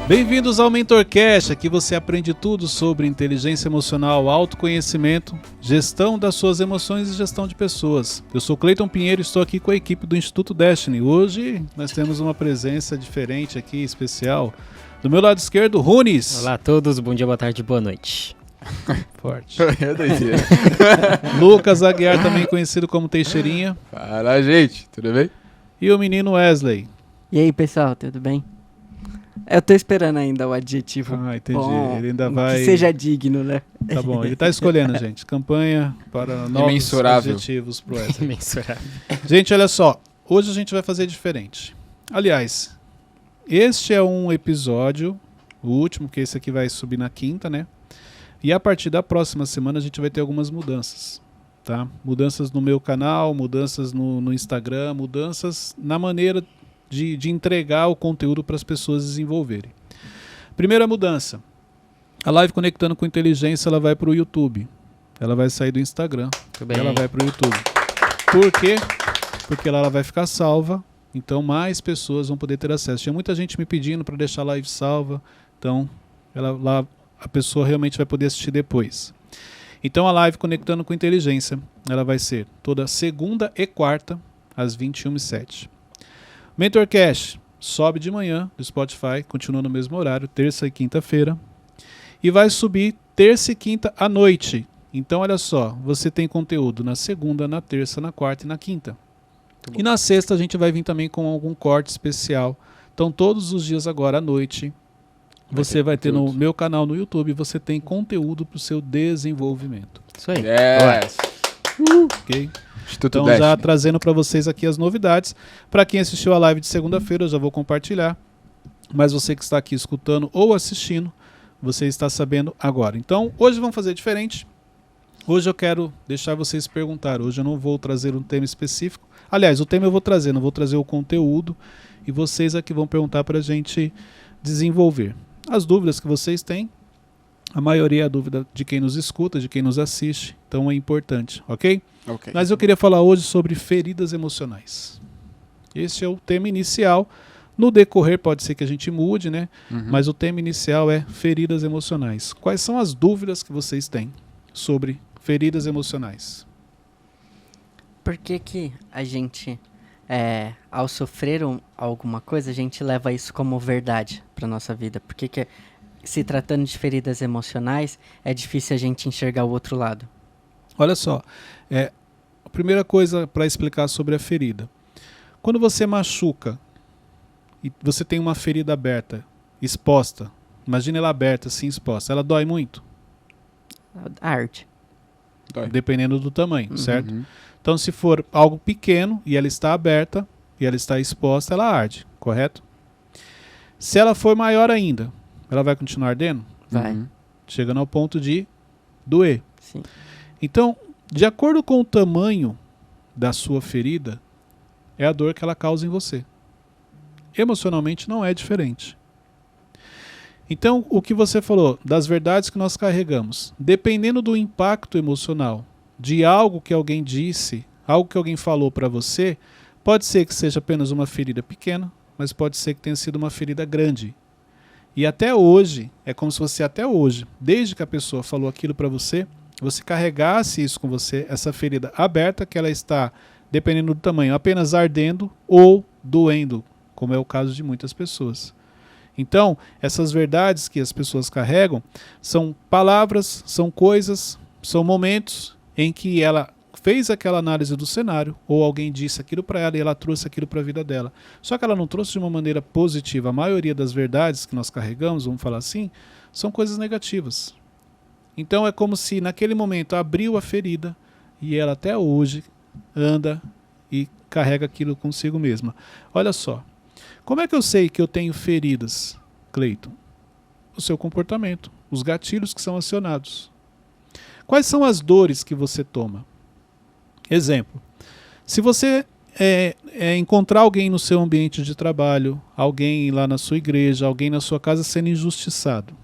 Bem-vindos ao MentorCast, aqui você aprende tudo sobre inteligência emocional, autoconhecimento, gestão das suas emoções e gestão de pessoas. Eu sou Cleiton Pinheiro e estou aqui com a equipe do Instituto Destiny. Hoje nós temos uma presença diferente aqui, especial. Do meu lado esquerdo, Runes. Olá a todos, bom dia, boa tarde, boa noite. Forte. É doideira. Lucas Aguiar, também conhecido como Teixeirinha. Fala, gente, tudo bem? E o menino Wesley. E aí, pessoal, tudo bem? Eu tô esperando ainda o adjetivo. Ah, entendi. Bom, Ele ainda vai... que seja digno, né? Tá bom, ele tá escolhendo, gente. Campanha para novos Imensurável. adjetivos pro Wesley. Imensurável. Gente, olha só. Hoje a gente vai fazer diferente. Aliás, este é um episódio, o último, que esse aqui vai subir na quinta, né? E a partir da próxima semana a gente vai ter algumas mudanças, tá? Mudanças no meu canal, mudanças no Instagram, mudanças na maneira de entregar o conteúdo para as pessoas desenvolverem. Primeira mudança. A live Conectando com Inteligência, ela vai para o YouTube. Ela vai sair do Instagram. Tudo bem. Ela vai para o YouTube. Por quê? Porque lá ela vai ficar salva. Então mais pessoas vão poder ter acesso. Tinha muita gente me pedindo para deixar a live salva. Então lá a pessoa realmente vai poder assistir depois. Então a live Conectando com Inteligência, ela vai ser toda segunda e quarta, às 21h07. MentorCast sobe de manhã do Spotify, continua no mesmo horário, terça e quinta-feira. E vai subir terça e quinta à noite. Então olha só, você tem conteúdo na segunda, na terça, na quarta e na quinta. E na sexta a gente vai vir também com algum corte especial. Então todos os dias agora à noite, você vai ter no meu canal no YouTube, você tem conteúdo para o seu desenvolvimento. Isso aí. Yes. Ok? Instituto Então Destiny. já trazendo para vocês aqui as novidades. Para quem assistiu a live de segunda-feira, eu já vou compartilhar. Mas você que está aqui escutando ou assistindo, você está sabendo agora. Então hoje vamos fazer diferente. Hoje eu quero deixar vocês perguntar. Hoje eu não vou trazer um tema específico. Aliás, o tema eu vou trazer, não vou trazer o conteúdo. E vocês aqui vão perguntar para a gente desenvolver. As dúvidas que vocês têm, a maioria é a dúvida de quem nos escuta, de quem nos assiste. Então é importante, ok? Ok. Mas eu queria falar hoje sobre feridas emocionais. Esse é o tema inicial. No decorrer pode ser que a gente mude, né? Uhum. Mas o tema inicial é feridas emocionais. Quais são as dúvidas que vocês têm sobre feridas emocionais? Por que a gente, ao sofrer alguma coisa, a gente leva isso como verdade pra nossa vida? Por que se tratando de feridas emocionais, é difícil a gente enxergar o outro lado? Olha só, a primeira coisa para explicar sobre a ferida. Quando você machuca e você tem uma ferida aberta, exposta, imagina ela aberta, assim, exposta, ela dói muito? A arte. Dói. Dependendo do tamanho, certo? Uhum. Então se for algo pequeno e ela está aberta e ela está exposta, ela arde, correto? Se ela for maior ainda, ela vai continuar ardendo? Vai. Uhum. Chegando ao ponto de doer. Sim. Então, de acordo com o tamanho da sua ferida, é a dor que ela causa em você. Emocionalmente não é diferente. Então, o que você falou, das verdades que nós carregamos, dependendo do impacto emocional, de algo que alguém disse, algo que alguém falou para você, pode ser que seja apenas uma ferida pequena, mas pode ser que tenha sido uma ferida grande. E até hoje, é como se você até hoje, desde que a pessoa falou aquilo para você carregasse isso com você, essa ferida aberta, que ela está, dependendo do tamanho, apenas ardendo ou doendo, como é o caso de muitas pessoas. Então, essas verdades que as pessoas carregam são palavras, são coisas, são momentos em que ela fez aquela análise do cenário, ou alguém disse aquilo para ela e ela trouxe aquilo para a vida dela. Só que ela não trouxe de uma maneira positiva. A maioria das verdades que nós carregamos, vamos falar assim, são coisas negativas. Então é como se naquele momento abriu a ferida e ela até hoje anda e carrega aquilo consigo mesma. Olha só, como é que eu sei que eu tenho feridas, Cleiton? O seu comportamento, os gatilhos que são acionados. Quais são as dores que você toma? Exemplo, se você encontrar alguém no seu ambiente de trabalho, alguém lá na sua igreja, alguém na sua casa sendo injustiçado,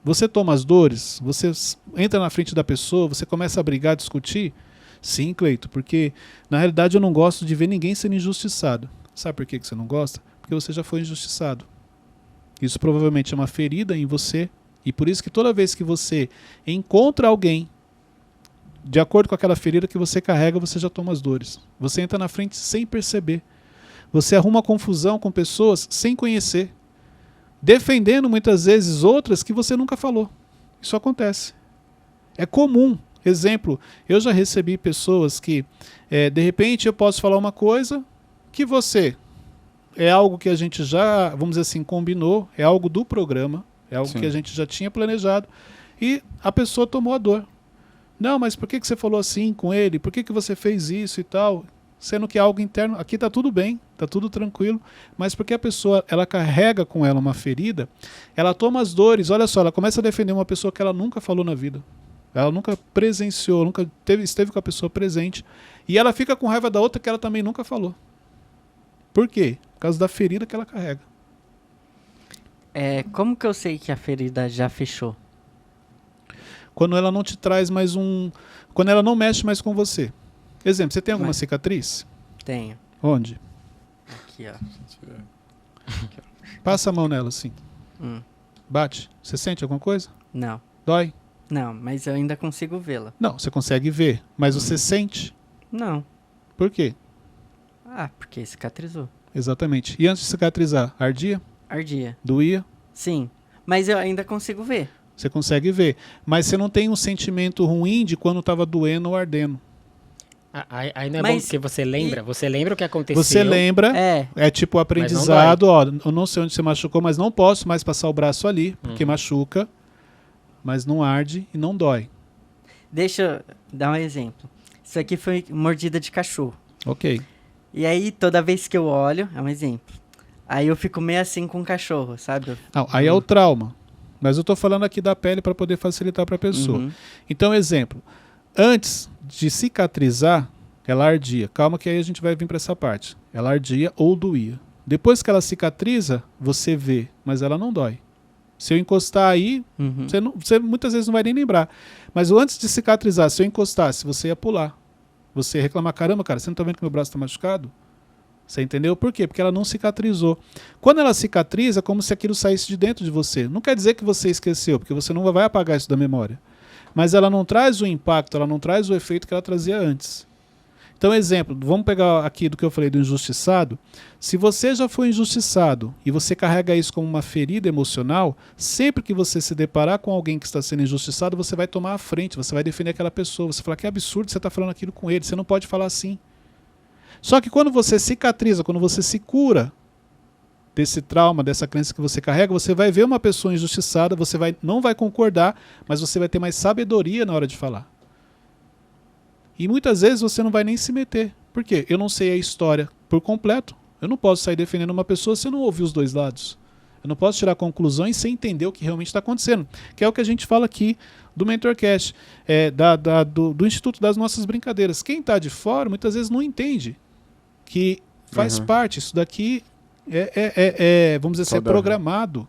você toma as dores? Você entra na frente da pessoa, você começa a brigar, discutir? Sim, Cleito, porque na realidade eu não gosto de ver ninguém sendo injustiçado. Sabe por que você não gosta? porque você já foi injustiçado. Isso provavelmente é uma ferida em você, e por isso que toda vez que você encontra alguém, de acordo com aquela ferida que você carrega, você já toma as dores. Você entra na frente sem perceber. Você arruma confusão com pessoas sem conhecer, defendendo muitas vezes outras que você nunca falou. Isso acontece. É comum. Exemplo, eu já recebi pessoas que, de repente, eu posso falar uma coisa que você... É algo que a gente já, vamos dizer assim, combinou, é algo do programa, é algo Sim. que a gente já tinha planejado, e a pessoa tomou a dor. Não, mas por que você falou assim com ele? Por que você fez isso e tal? Sendo que é algo interno, aqui está tudo bem, está tudo tranquilo, mas porque a pessoa, ela carrega com ela uma ferida, ela toma as dores, olha só, ela começa a defender uma pessoa que ela nunca falou na vida. Ela nunca presenciou, nunca esteve com a pessoa presente, e ela fica com raiva da outra que ela também nunca falou. Por quê? Por causa da ferida que ela carrega. Como que eu sei que a ferida já fechou? Quando ela não te traz mais um... Quando ela não mexe mais com você. Exemplo, você tem alguma cicatriz? Tenho. Onde? Aqui, ó. Passa a mão nela, assim. Bate. Você sente alguma coisa? Não. Dói? Não, mas eu ainda consigo vê-la. Não, você consegue ver. Mas você sente. Não. Por quê? Porque cicatrizou. Exatamente. E antes de cicatrizar, ardia? Ardia. Doía? Sim. Mas eu ainda consigo ver. Você consegue ver. Mas você não tem um sentimento ruim de quando estava doendo ou ardendo. Aí não é Mas bom porque você lembra. Você lembra o que aconteceu. Você lembra, é tipo o aprendizado, ó, eu não sei onde você machucou, mas não posso mais passar o braço ali, porque machuca, mas não arde e não dói. Deixa eu dar um exemplo. Isso aqui foi mordida de cachorro. Ok. E aí, toda vez que eu olho, é um exemplo. Aí eu fico meio assim com o cachorro, sabe? Não, aí é o trauma. Mas eu tô falando aqui da pele para poder facilitar para a pessoa. Uhum. Então, exemplo. Antes de cicatrizar, ela ardia. Calma que aí a gente vai vir para essa parte. Ela ardia ou doía. Depois que ela cicatriza, você vê, mas ela não dói. Se eu encostar aí, Uhum. você muitas vezes não vai nem lembrar. Mas antes de cicatrizar, se eu encostasse, você ia pular. Você ia reclamar, caramba, cara, você não tá vendo que meu braço tá machucado? Você entendeu? Por quê? Porque ela não cicatrizou. Quando ela cicatriza, é como se aquilo saísse de dentro de você. Não quer dizer que você esqueceu, porque você não vai apagar isso da memória. Mas ela não traz o impacto, ela não traz o efeito que ela trazia antes. Então, exemplo, vamos pegar aqui do que eu falei do injustiçado. Se você já foi injustiçado e você carrega isso como uma ferida emocional, sempre que você se deparar com alguém que está sendo injustiçado, você vai tomar a frente, você vai defender aquela pessoa. Você fala que é absurdo você estar falando aquilo com ele, você não pode falar assim. Só que quando você cicatriza, quando você se cura desse trauma, dessa crença que você carrega, você vai ver uma pessoa injustiçada, você não vai concordar, mas você vai ter mais sabedoria na hora de falar. E muitas vezes você não vai nem se meter. Por quê? Eu não sei a história por completo. Eu não posso sair defendendo uma pessoa se eu não ouvir os dois lados. Eu não posso tirar conclusões sem entender o que realmente está acontecendo. Que é o que a gente fala aqui do MentorCast, do Instituto das Nossas Brincadeiras. Quem está de fora muitas vezes não entende que faz parte. Isso daqui vamos dizer assim, é programado.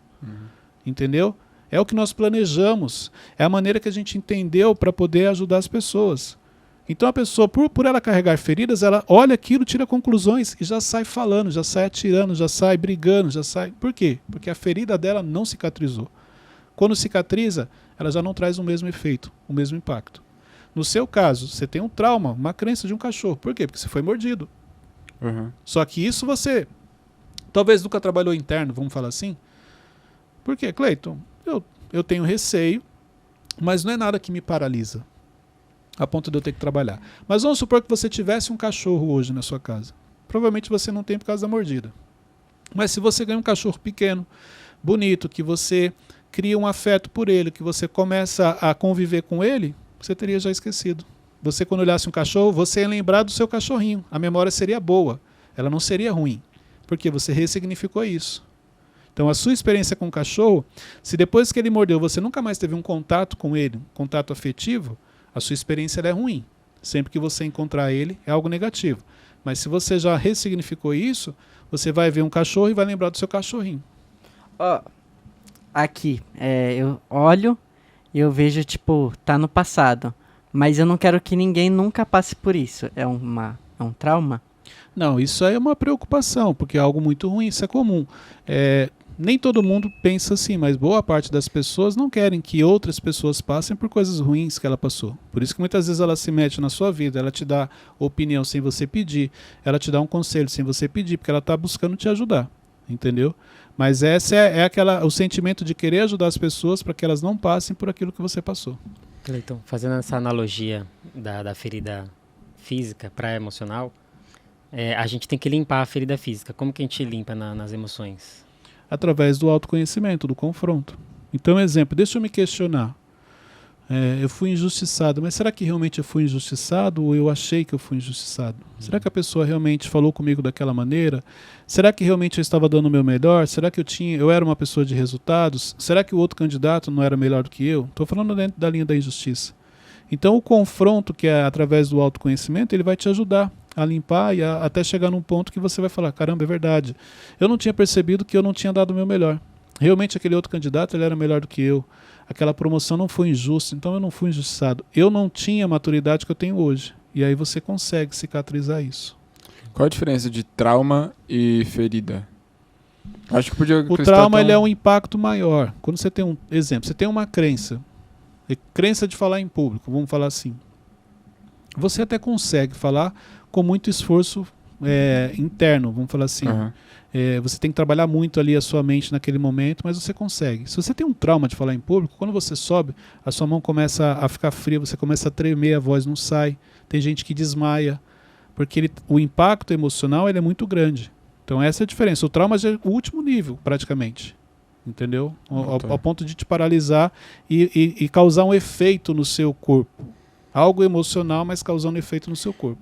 Entendeu? É o que nós planejamos. É a maneira que a gente entendeu para poder ajudar as pessoas. Então a pessoa, por ela carregar feridas, ela olha aquilo, tira conclusões e já sai falando, já sai atirando, já sai brigando, já sai... Por quê? Porque a ferida dela não cicatrizou. Quando cicatriza, ela já não traz o mesmo efeito, o mesmo impacto. No seu caso, você tem um trauma, uma crença de um cachorro. Por quê? Porque você foi mordido. Só que isso você talvez nunca trabalhou interno, vamos falar assim. Por quê, Cleiton? Eu tenho receio, mas não é nada que me paralisa a ponto de eu ter que trabalhar. Mas vamos supor que você tivesse um cachorro hoje na sua casa. Provavelmente você não tem por causa da mordida. Mas se você ganha um cachorro pequeno, bonito, que você cria um afeto por ele, que você começa a conviver com ele, você teria já esquecido. Você, quando olhasse um cachorro, você ia lembrar do seu cachorrinho. A memória seria boa, ela não seria ruim, porque você ressignificou isso. Então a sua experiência com o cachorro, se depois que ele mordeu você nunca mais teve um contato com ele, um contato afetivo, a sua experiência é ruim. Sempre que você encontrar ele, é algo negativo. Mas se você já ressignificou isso, você vai ver um cachorro e vai lembrar do seu cachorrinho. Aqui, eu olho e eu vejo, tipo, tá no passado. Mas eu não quero que ninguém nunca passe por isso. É um trauma? Não, isso aí é uma preocupação, porque é algo muito ruim, isso é comum. Nem todo mundo pensa assim, mas boa parte das pessoas não querem que outras pessoas passem por coisas ruins que ela passou. Por isso que muitas vezes ela se mete na sua vida, ela te dá opinião sem você pedir, ela te dá um conselho sem você pedir, porque ela está buscando te ajudar, entendeu? Mas esse o sentimento de querer ajudar as pessoas para que elas não passem por aquilo que você passou. Cleiton, fazendo essa analogia da ferida física para a emocional, a gente tem que limpar a ferida física. Como que a gente limpa nas emoções? Através do autoconhecimento, do confronto. Então, exemplo, deixa eu me questionar. Eu fui injustiçado, mas será que realmente eu fui injustiçado ou eu achei que eu fui injustiçado? Será que a pessoa realmente falou comigo daquela maneira? Será que realmente eu estava dando o meu melhor? Será que eu era uma pessoa de resultados? Será que o outro candidato não era melhor do que eu? Estou falando dentro da linha da injustiça. Então, o confronto, que é através do autoconhecimento, ele vai te ajudar a limpar e até chegar num ponto que você vai falar, caramba, é verdade. Eu não tinha percebido que eu não tinha dado o meu melhor. Realmente aquele outro candidato ele era melhor do que eu. Aquela promoção não foi injusta, então eu não fui injustiçado. Eu não tinha a maturidade que eu tenho hoje. E aí você consegue cicatrizar isso. Qual a diferença de trauma e ferida? Acho que podia O acrescentar trauma ele é um impacto maior. Quando você tem exemplo, você tem uma crença. Crença de falar em público, vamos falar assim. Você até consegue falar com muito esforço interno, vamos falar assim. Uhum. Você tem que trabalhar muito ali a sua mente naquele momento, mas você consegue. Se você tem um trauma de falar em público, quando você sobe, a sua mão começa a ficar fria, você começa a tremer, a voz não sai. Tem gente que desmaia, porque o impacto emocional ele é muito grande. Então essa é a diferença. O trauma é o último nível, praticamente. Entendeu? Ao ponto de te paralisar e causar um efeito no seu corpo. Algo emocional, mas causando efeito no seu corpo.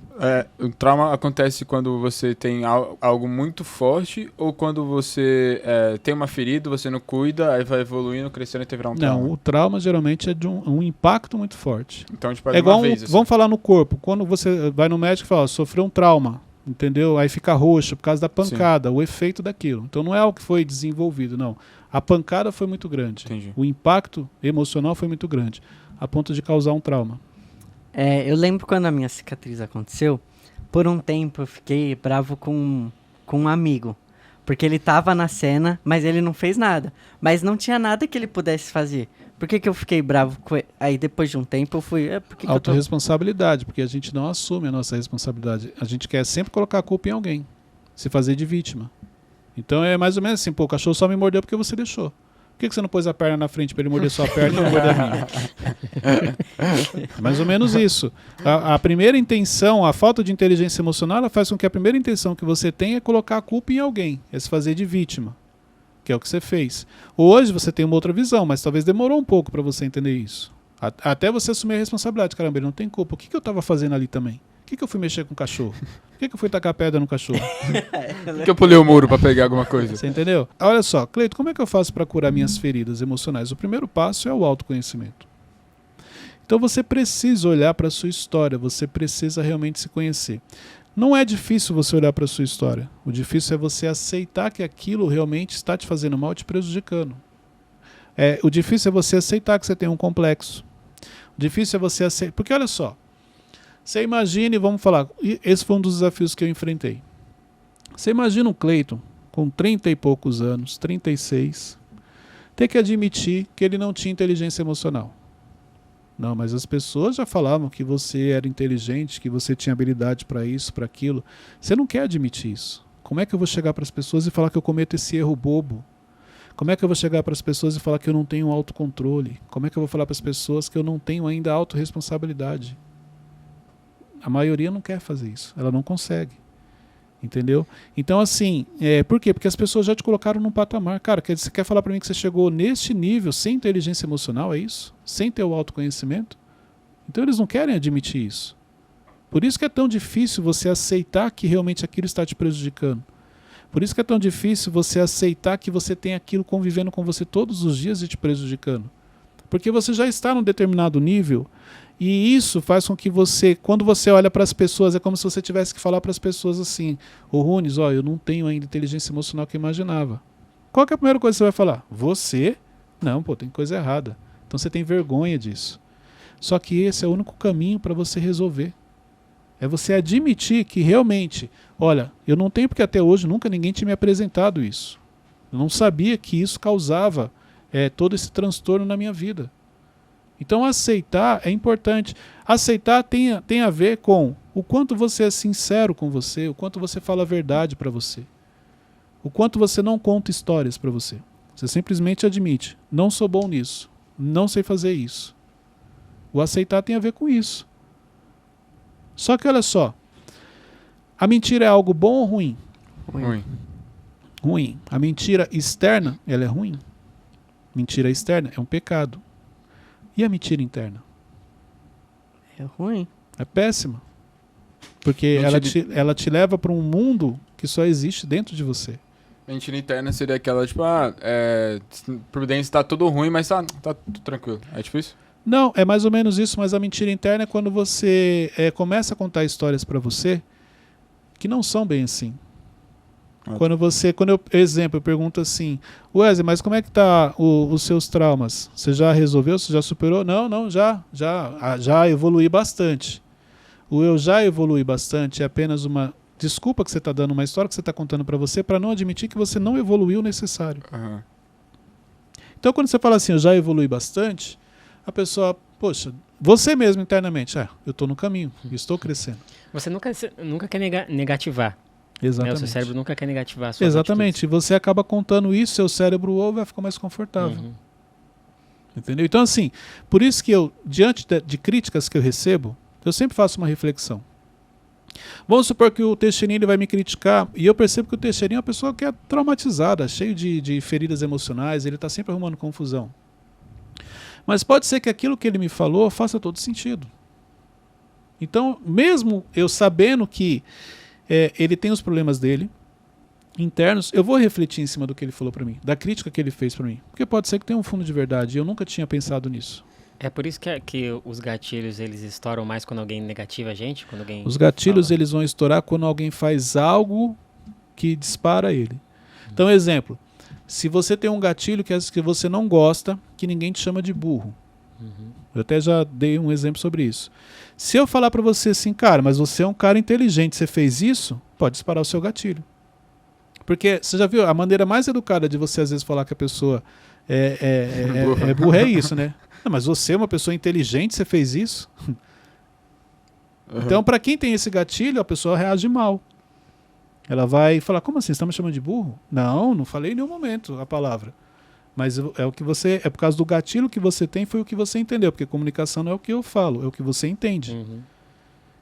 O trauma acontece quando você tem algo muito forte ou quando você tem uma ferida, você não cuida, aí vai evoluindo, crescendo até virar um trauma? Não, o trauma geralmente é de um impacto muito forte. Então, tipo, É igual vamos falar no corpo. Quando você vai no médico e fala, sofreu um trauma, entendeu? Aí fica roxo por causa da pancada, o efeito daquilo. Então não é algo que foi desenvolvido, não. A pancada foi muito grande. Entendi. O impacto emocional foi muito grande, a ponto de causar um trauma. Eu lembro quando a minha cicatriz aconteceu, por um tempo eu fiquei bravo com um amigo. Porque ele tava na cena, mas ele não fez nada. Mas não tinha nada que ele pudesse fazer. Por que eu fiquei bravo com ele? Aí depois de um tempo eu fui... Autorresponsabilidade, porque a gente não assume a nossa responsabilidade. A gente quer sempre colocar a culpa em alguém. Se fazer de vítima. Então é mais ou menos assim, o cachorro só me mordeu porque você deixou. Por que você não pôs a perna na frente para ele morder sua perna e não morder a minha? É mais ou menos isso. A primeira intenção, a falta de inteligência emocional, ela faz com que a primeira intenção que você tenha é colocar a culpa em alguém, é se fazer de vítima, que é o que você fez. Hoje você tem uma outra visão, mas talvez demorou um pouco para você entender isso. Até você assumir a responsabilidade. Caramba, ele não tem culpa. O que eu estava fazendo ali também? Por que eu fui mexer com o cachorro? Por que eu fui tacar pedra no cachorro? Por que eu pulei o muro pra pegar alguma coisa? Você entendeu? Olha só, Cleiton, como é que eu faço para curar minhas feridas emocionais? O primeiro passo é o autoconhecimento. Então você precisa olhar para a sua história, você precisa realmente se conhecer. Não é difícil você olhar para a sua história. O difícil é você aceitar que aquilo realmente está te fazendo mal, te prejudicando. O difícil é você aceitar que você tem um complexo. O difícil é você aceitar... Porque olha só, você imagine, vamos falar, esse foi um dos desafios que eu enfrentei. Você imagina um Cleiton com 30 e poucos anos, 36, ter que admitir que ele não tinha inteligência emocional. Não, mas as pessoas já falavam que você era inteligente, que você tinha habilidade para isso, para aquilo. Você não quer admitir isso. Como é que eu vou chegar para as pessoas e falar que eu cometo esse erro bobo? Como é que eu vou chegar para as pessoas e falar que eu não tenho autocontrole? Como é que eu vou falar para as pessoas que eu não tenho ainda autorresponsabilidade? A maioria não quer fazer isso, ela não consegue, entendeu? Então assim, por quê? Porque as pessoas já te colocaram num patamar. Cara, você quer falar para mim que você chegou neste nível sem inteligência emocional, é isso? Sem ter o autoconhecimento? Então eles não querem admitir isso. Por isso que é tão difícil você aceitar que realmente aquilo está te prejudicando. Por isso que é tão difícil você aceitar que você tem aquilo convivendo com você todos os dias e te prejudicando. Porque você já está num determinado nível. E isso faz com que você, quando você olha para as pessoas, é como se você tivesse que falar para as pessoas assim, ô Runes, eu não tenho ainda inteligência emocional que eu imaginava. Qual que é a primeira coisa que você vai falar? Você? Não, tem coisa errada. Então você tem vergonha disso. Só que esse é o único caminho para você resolver. É você admitir que realmente, olha, eu não tenho porque até hoje nunca ninguém tinha me apresentado isso. Eu não sabia que isso causava todo esse transtorno na minha vida. Então aceitar é importante. Aceitar tem a ver com o quanto você é sincero com você, o quanto você fala a verdade para você, o quanto você não conta histórias para você. Você simplesmente admite, não sou bom nisso, não sei fazer isso. O aceitar tem a ver com isso. Só que olha só, a mentira é algo bom ou ruim? Ruim. Ruim. A mentira externa, ela é ruim. Mentira externa é um pecado. E a mentira interna? É ruim. É péssima. Porque ela te leva para um mundo que só existe dentro de você. Mentira interna seria aquela, tipo, Providência tá tudo ruim, mas tá tudo tranquilo. É tipo isso? Não, é mais ou menos isso, mas a mentira interna é quando você começa a contar histórias para você que não são bem assim. Eu pergunto assim, Wesley, mas como é que tá os seus traumas? Você já resolveu? Você já superou? Não, já evolui bastante. O eu já evolui bastante é apenas uma desculpa que você está dando, uma história que você está contando para você para não admitir que você não evoluiu o necessário. Uhum. Então quando você fala assim, eu já evolui bastante, a pessoa, poxa, você mesmo internamente, eu estou no caminho, estou crescendo. Você nunca quer negativar. Exatamente. O seu cérebro nunca quer negativar a sua Exatamente. atitudes. Você acaba contando isso, seu cérebro vai ficar mais confortável. Uhum. Entendeu? Então, assim, por isso que eu, diante de críticas que eu recebo, eu sempre faço uma reflexão. Vamos supor que o Teixeirinho vai me criticar e eu percebo que o Teixeirinho é uma pessoa que é traumatizada, cheio de feridas emocionais, ele está sempre arrumando confusão. Mas pode ser que aquilo que ele me falou faça todo sentido. Então, mesmo eu sabendo que ele tem os problemas dele, internos, eu vou refletir em cima do que ele falou para mim, da crítica que ele fez para mim. Porque pode ser que tenha um fundo de verdade, e eu nunca tinha pensado nisso. É por isso que os gatilhos, eles estouram mais quando alguém negativa a gente? Quando alguém Os gatilhos, fala. eles vão estourar quando alguém faz algo que dispara ele. Então, exemplo, se você tem um gatilho que você não gosta, que ninguém te chama de burro. Uhum. Eu até já dei um exemplo sobre isso. Se eu falar para você assim, cara, mas você é um cara inteligente, você fez isso, pode disparar o seu gatilho. Porque você já viu, a maneira mais educada de você às vezes falar que a pessoa é burra é isso, né? Não, mas você é uma pessoa inteligente, você fez isso? Então, para quem tem esse gatilho, a pessoa reage mal. Ela vai falar, como assim, você está me chamando de burro? Não falei em nenhum momento a palavra. Mas é o que você, é por causa do gatilho que você tem, foi o que você entendeu, porque comunicação não é o que eu falo, é o que você entende. Uhum.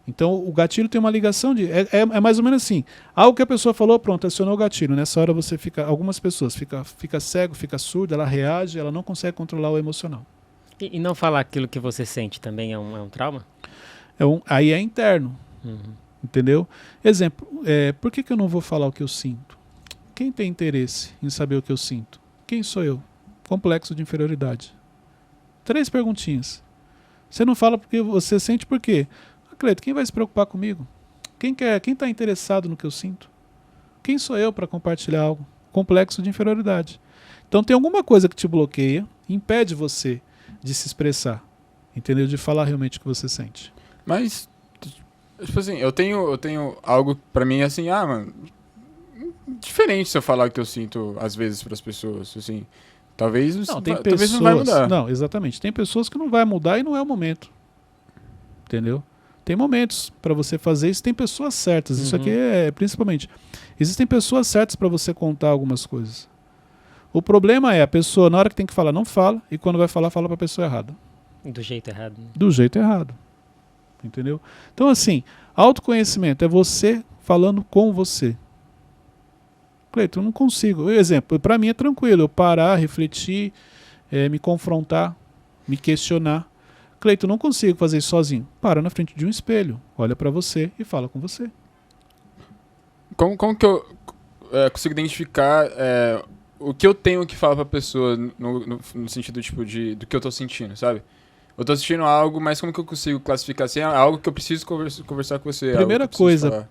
Então o gatilho tem uma ligação de, é mais ou menos assim, algo que a pessoa falou, pronto, acionou o gatilho, nessa hora você algumas pessoas fica cego, fica surdo, ela reage, ela não consegue controlar o emocional. E não falar aquilo que você sente também é um trauma? Aí é interno, Uhum. entendeu? Exemplo, por que eu não vou falar o que eu sinto? Quem tem interesse em saber o que eu sinto? Quem sou eu? Complexo de inferioridade. 3 perguntinhas. Você não fala porque você sente por quê? Cleito, quem vai se preocupar comigo? Quem está interessado no que eu sinto? Quem sou eu para compartilhar algo? Complexo de inferioridade. Então tem alguma coisa que te bloqueia, impede você de se expressar, entendeu? De falar realmente o que você sente. Mas, tipo assim, eu tenho algo pra mim assim, mano, diferente se eu falar o que eu sinto às vezes pras pessoas, assim. Talvez talvez não vai mudar. Não, exatamente. Tem pessoas que não vai mudar e não é o momento. Entendeu? Tem momentos para você fazer isso, tem pessoas certas. Isso aqui principalmente. Existem pessoas certas para você contar algumas coisas. O problema é a pessoa, na hora que tem que falar, não fala, e quando vai falar, fala para a pessoa errada. Do jeito errado. Né? Do jeito errado. Entendeu? Então, assim, autoconhecimento é você falando com você. Cleiton, eu não consigo. Exemplo, para mim é tranquilo eu parar, refletir, me confrontar, me questionar. Cleiton, não consigo fazer isso sozinho. Para na frente de um espelho, olha para você e fala com você. Como que eu consigo identificar o que eu tenho que falar pra pessoa no sentido tipo do que eu tô sentindo, sabe? Eu tô sentindo algo, mas como que eu consigo classificar assim? É algo que eu preciso conversar com você. Primeira coisa,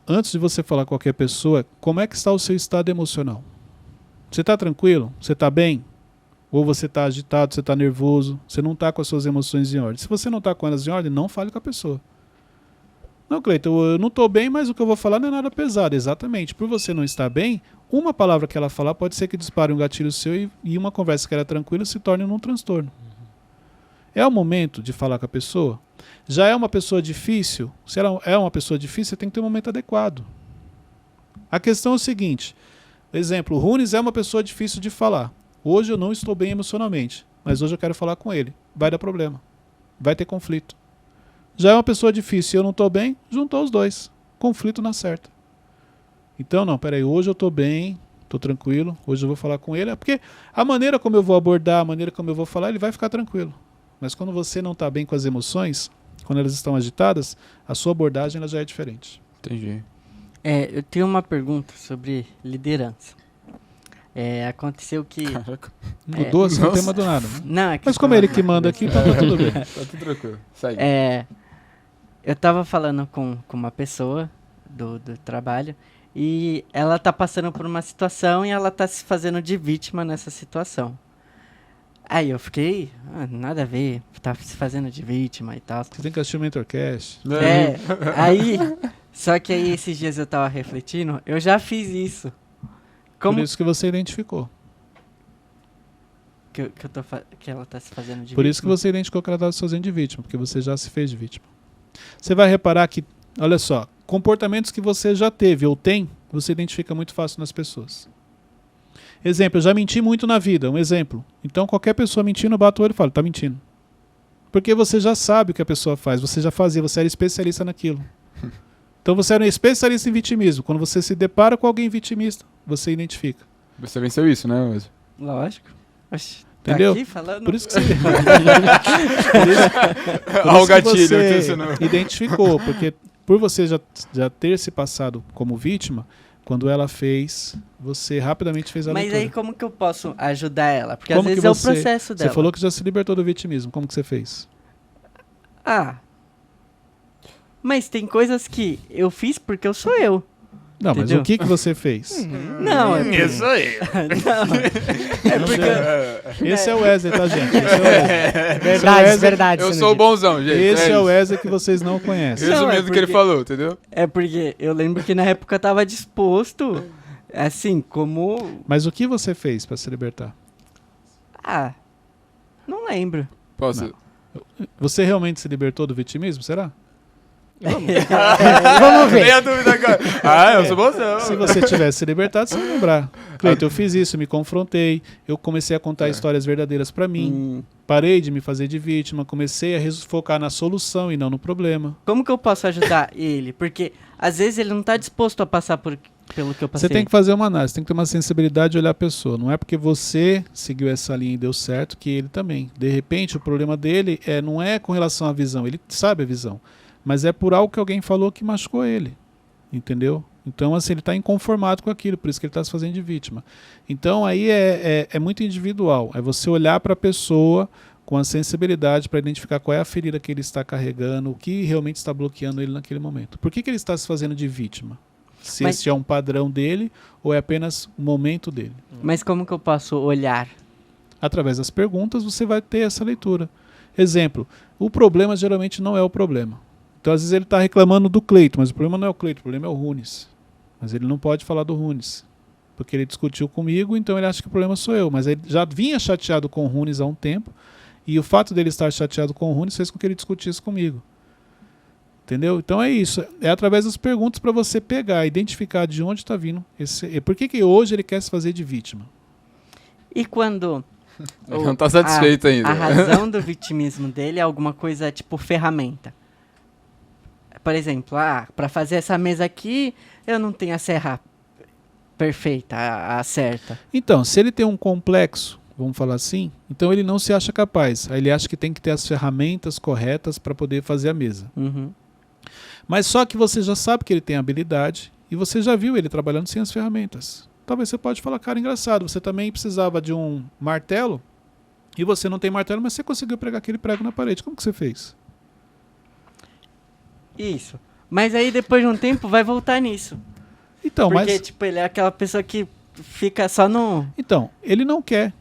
antes de você falar com qualquer pessoa, como é que está o seu estado emocional? Você está tranquilo? Você está bem? Ou você está agitado, você está nervoso, você não está com as suas emoções em ordem. Se você não está com elas em ordem, não fale com a pessoa. Não, Cleiton, eu não estou bem, mas o que eu vou falar não é nada pesado. Exatamente. Por você não estar bem, uma palavra que ela falar pode ser que dispare um gatilho seu e uma conversa que era tranquila se torne num transtorno. É o momento de falar com a pessoa. Já é uma pessoa difícil? Se ela é uma pessoa difícil, você tem que ter um momento adequado. A questão é o seguinte. Exemplo, o Runes é uma pessoa difícil de falar. Hoje eu não estou bem emocionalmente, mas hoje eu quero falar com ele. Vai dar problema. Vai ter conflito. Já é uma pessoa difícil e eu não estou bem, juntou os dois. Conflito na certa. Então, não, peraí, hoje eu estou bem, estou tranquilo, hoje eu vou falar com ele. É porque a maneira como eu vou abordar, a maneira como eu vou falar, ele vai ficar tranquilo. Mas quando você não está bem com as emoções, quando elas estão agitadas, a sua abordagem ela já é diferente. Entendi. Eu tenho uma pergunta sobre liderança. Aconteceu que... Caraca. Mudou assim o tema do nada. Né? Não, é que Mas como é ele que manda aqui, então tá tudo bem. Tá tudo tranquilo. Segue. Eu tava falando com uma pessoa do trabalho e ela tá passando por uma situação e ela tá se fazendo de vítima nessa situação. Aí eu fiquei, nada a ver, tá se fazendo de vítima e tal. Você tem que assistir o Mentorcast. Aí, só que aí esses dias eu tava refletindo, eu já fiz isso. Como Por isso que você identificou. que ela tá se fazendo de vítima? Por isso que você identificou que ela estava se fazendo de vítima, porque você já se fez de vítima. Você vai reparar que, olha só, comportamentos que você já teve ou tem, você identifica muito fácil nas pessoas. Exemplo, eu já menti muito na vida, um exemplo. Então qualquer pessoa mentindo, eu bato o olho e falo, tá mentindo. Porque você já sabe o que a pessoa faz, você já fazia, você era especialista naquilo. Então você era um especialista em vitimismo. Quando você se depara com alguém vitimista, você identifica. Você venceu isso, né, Wesley? Lógico. Oxi, Entendeu? Tá aqui falando... Por isso que você, Olha o que gatilho que você ensinou. identificou, porque por você já ter se passado como vítima, quando ela fez, você rapidamente fez a Mas leitura. aí como que eu posso ajudar ela? Porque Como às que vezes você- é o processo dela. Você falou que já se libertou do vitimismo. Como que você fez? Mas tem coisas que eu fiz porque eu sou eu. Não, Entendeu? mas o que você fez? Não, é Isso aí. porque... Esse é o Wesley, tá, gente? Esse é o Wesley. Verdade, verdade. Eu você sou o não bonzão, gente. Esse é o isso. Wesley que vocês não conhecem. Não, Resumindo o que ele porque- falou, entendeu? É porque eu lembro que na época eu tava disposto, assim, como... Mas o que você fez para se libertar? Não lembro. Posso? Você realmente se libertou do vitimismo, será? Vamos ver. Nem a dúvida agora. Eu sou bonzão. Se você tivesse se libertado, você ia lembrar. Cleiton, eu fiz isso, me confrontei, eu comecei a contar histórias verdadeiras para mim, parei de me fazer de vítima, comecei a focar na solução e não no problema. Como que eu posso ajudar ele? Porque às vezes ele não tá disposto a passar pelo que eu passei. Você tem que fazer uma análise, tem que ter uma sensibilidade de olhar a pessoa. Não é porque você seguiu essa linha e deu certo que ele também. De repente, o problema dele não é com relação à visão, ele sabe a visão, mas é por algo que alguém falou que machucou ele, entendeu? Então, assim, ele está inconformado com aquilo, por isso que ele está se fazendo de vítima. Então, aí é muito individual. É você olhar para a pessoa com a sensibilidade para identificar qual é a ferida que ele está carregando, o que realmente está bloqueando ele naquele momento. Por que ele está se fazendo de vítima? Se Mas- esse é um padrão dele ou é apenas um momento dele. Mas como que eu posso olhar? Através das perguntas, você vai ter essa leitura. Exemplo, o problema geralmente não é o problema. Então, às vezes, ele está reclamando do Cleiton, mas o problema não é o Cleiton, o problema é o Runes. Mas ele não pode falar do Runes, porque ele discutiu comigo, então ele acha que o problema sou eu. Mas ele já vinha chateado com o Runes há um tempo, e o fato dele estar chateado com o Runes fez com que ele discutisse comigo. Entendeu? Então é isso. É através das perguntas para você pegar, identificar de onde está vindo esse. Por que hoje ele quer se fazer de vítima? E quando... Ele não tá satisfeito ainda. A razão do vitimismo dele é alguma coisa tipo ferramenta. Por exemplo, para fazer essa mesa aqui, eu não tenho a serra perfeita, a certa. Então, se ele tem um complexo, vamos falar assim, então ele não se acha capaz. Aí ele acha que tem que ter as ferramentas corretas para poder fazer a mesa. Uhum. Mas só que você já sabe que ele tem habilidade e você já viu ele trabalhando sem as ferramentas. Talvez você pode falar, cara, engraçado, você também precisava de um martelo e você não tem martelo, mas você conseguiu pregar aquele prego na parede. Como que você fez? Isso. Mas aí depois de um tempo vai voltar nisso. Então, Porque, tipo, ele é aquela pessoa que fica só no... Então, ele não quer.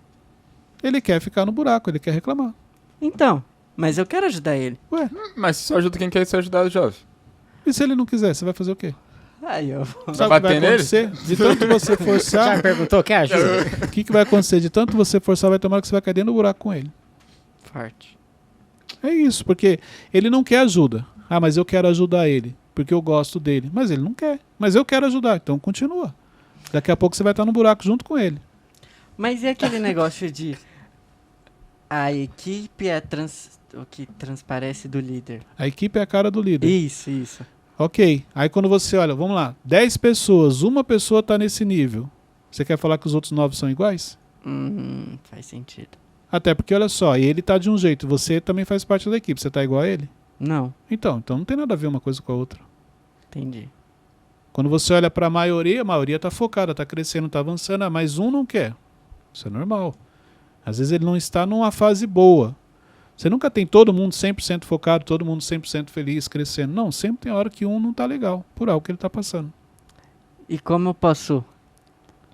Ele quer ficar no buraco, ele quer reclamar. Então, mas eu quero ajudar ele. Ué, Mas só ajuda quem quer ser ajudado, jovem. E se ele não quiser, você vai fazer o quê? Aí eu Sabe o que bater vai nele? acontecer? De tanto você Já forçar, perguntou? Quer ajuda? o que vai acontecer? De tanto você forçar, vai ter uma hora que você vai cair dentro do buraco com ele. forte. É isso, porque ele não quer ajuda. Ah, mas eu quero ajudar ele, porque eu gosto dele. Mas ele não quer. Mas eu quero ajudar, então continua. Daqui a pouco você vai estar no buraco junto com ele. Mas e aquele negócio de a equipe é o que transparece do líder? A equipe é a cara do líder. Isso. Ok. Aí quando você olha, vamos lá, 10 pessoas, uma pessoa está nesse nível. Você quer falar que os outros 9 são iguais? Faz sentido. Até porque, olha só, ele está de um jeito, você também faz parte da equipe, você está igual a ele? Não, Então não tem nada a ver uma coisa com a outra. entendi. Quando você olha para a maioria está focada, está crescendo, está avançando, mas um não quer. Isso é normal. Às vezes ele não está numa fase boa. Você nunca tem todo mundo 100% focado, todo mundo 100% feliz, crescendo. Não, sempre tem hora que um não está legal, por algo que ele está passando. E como eu posso,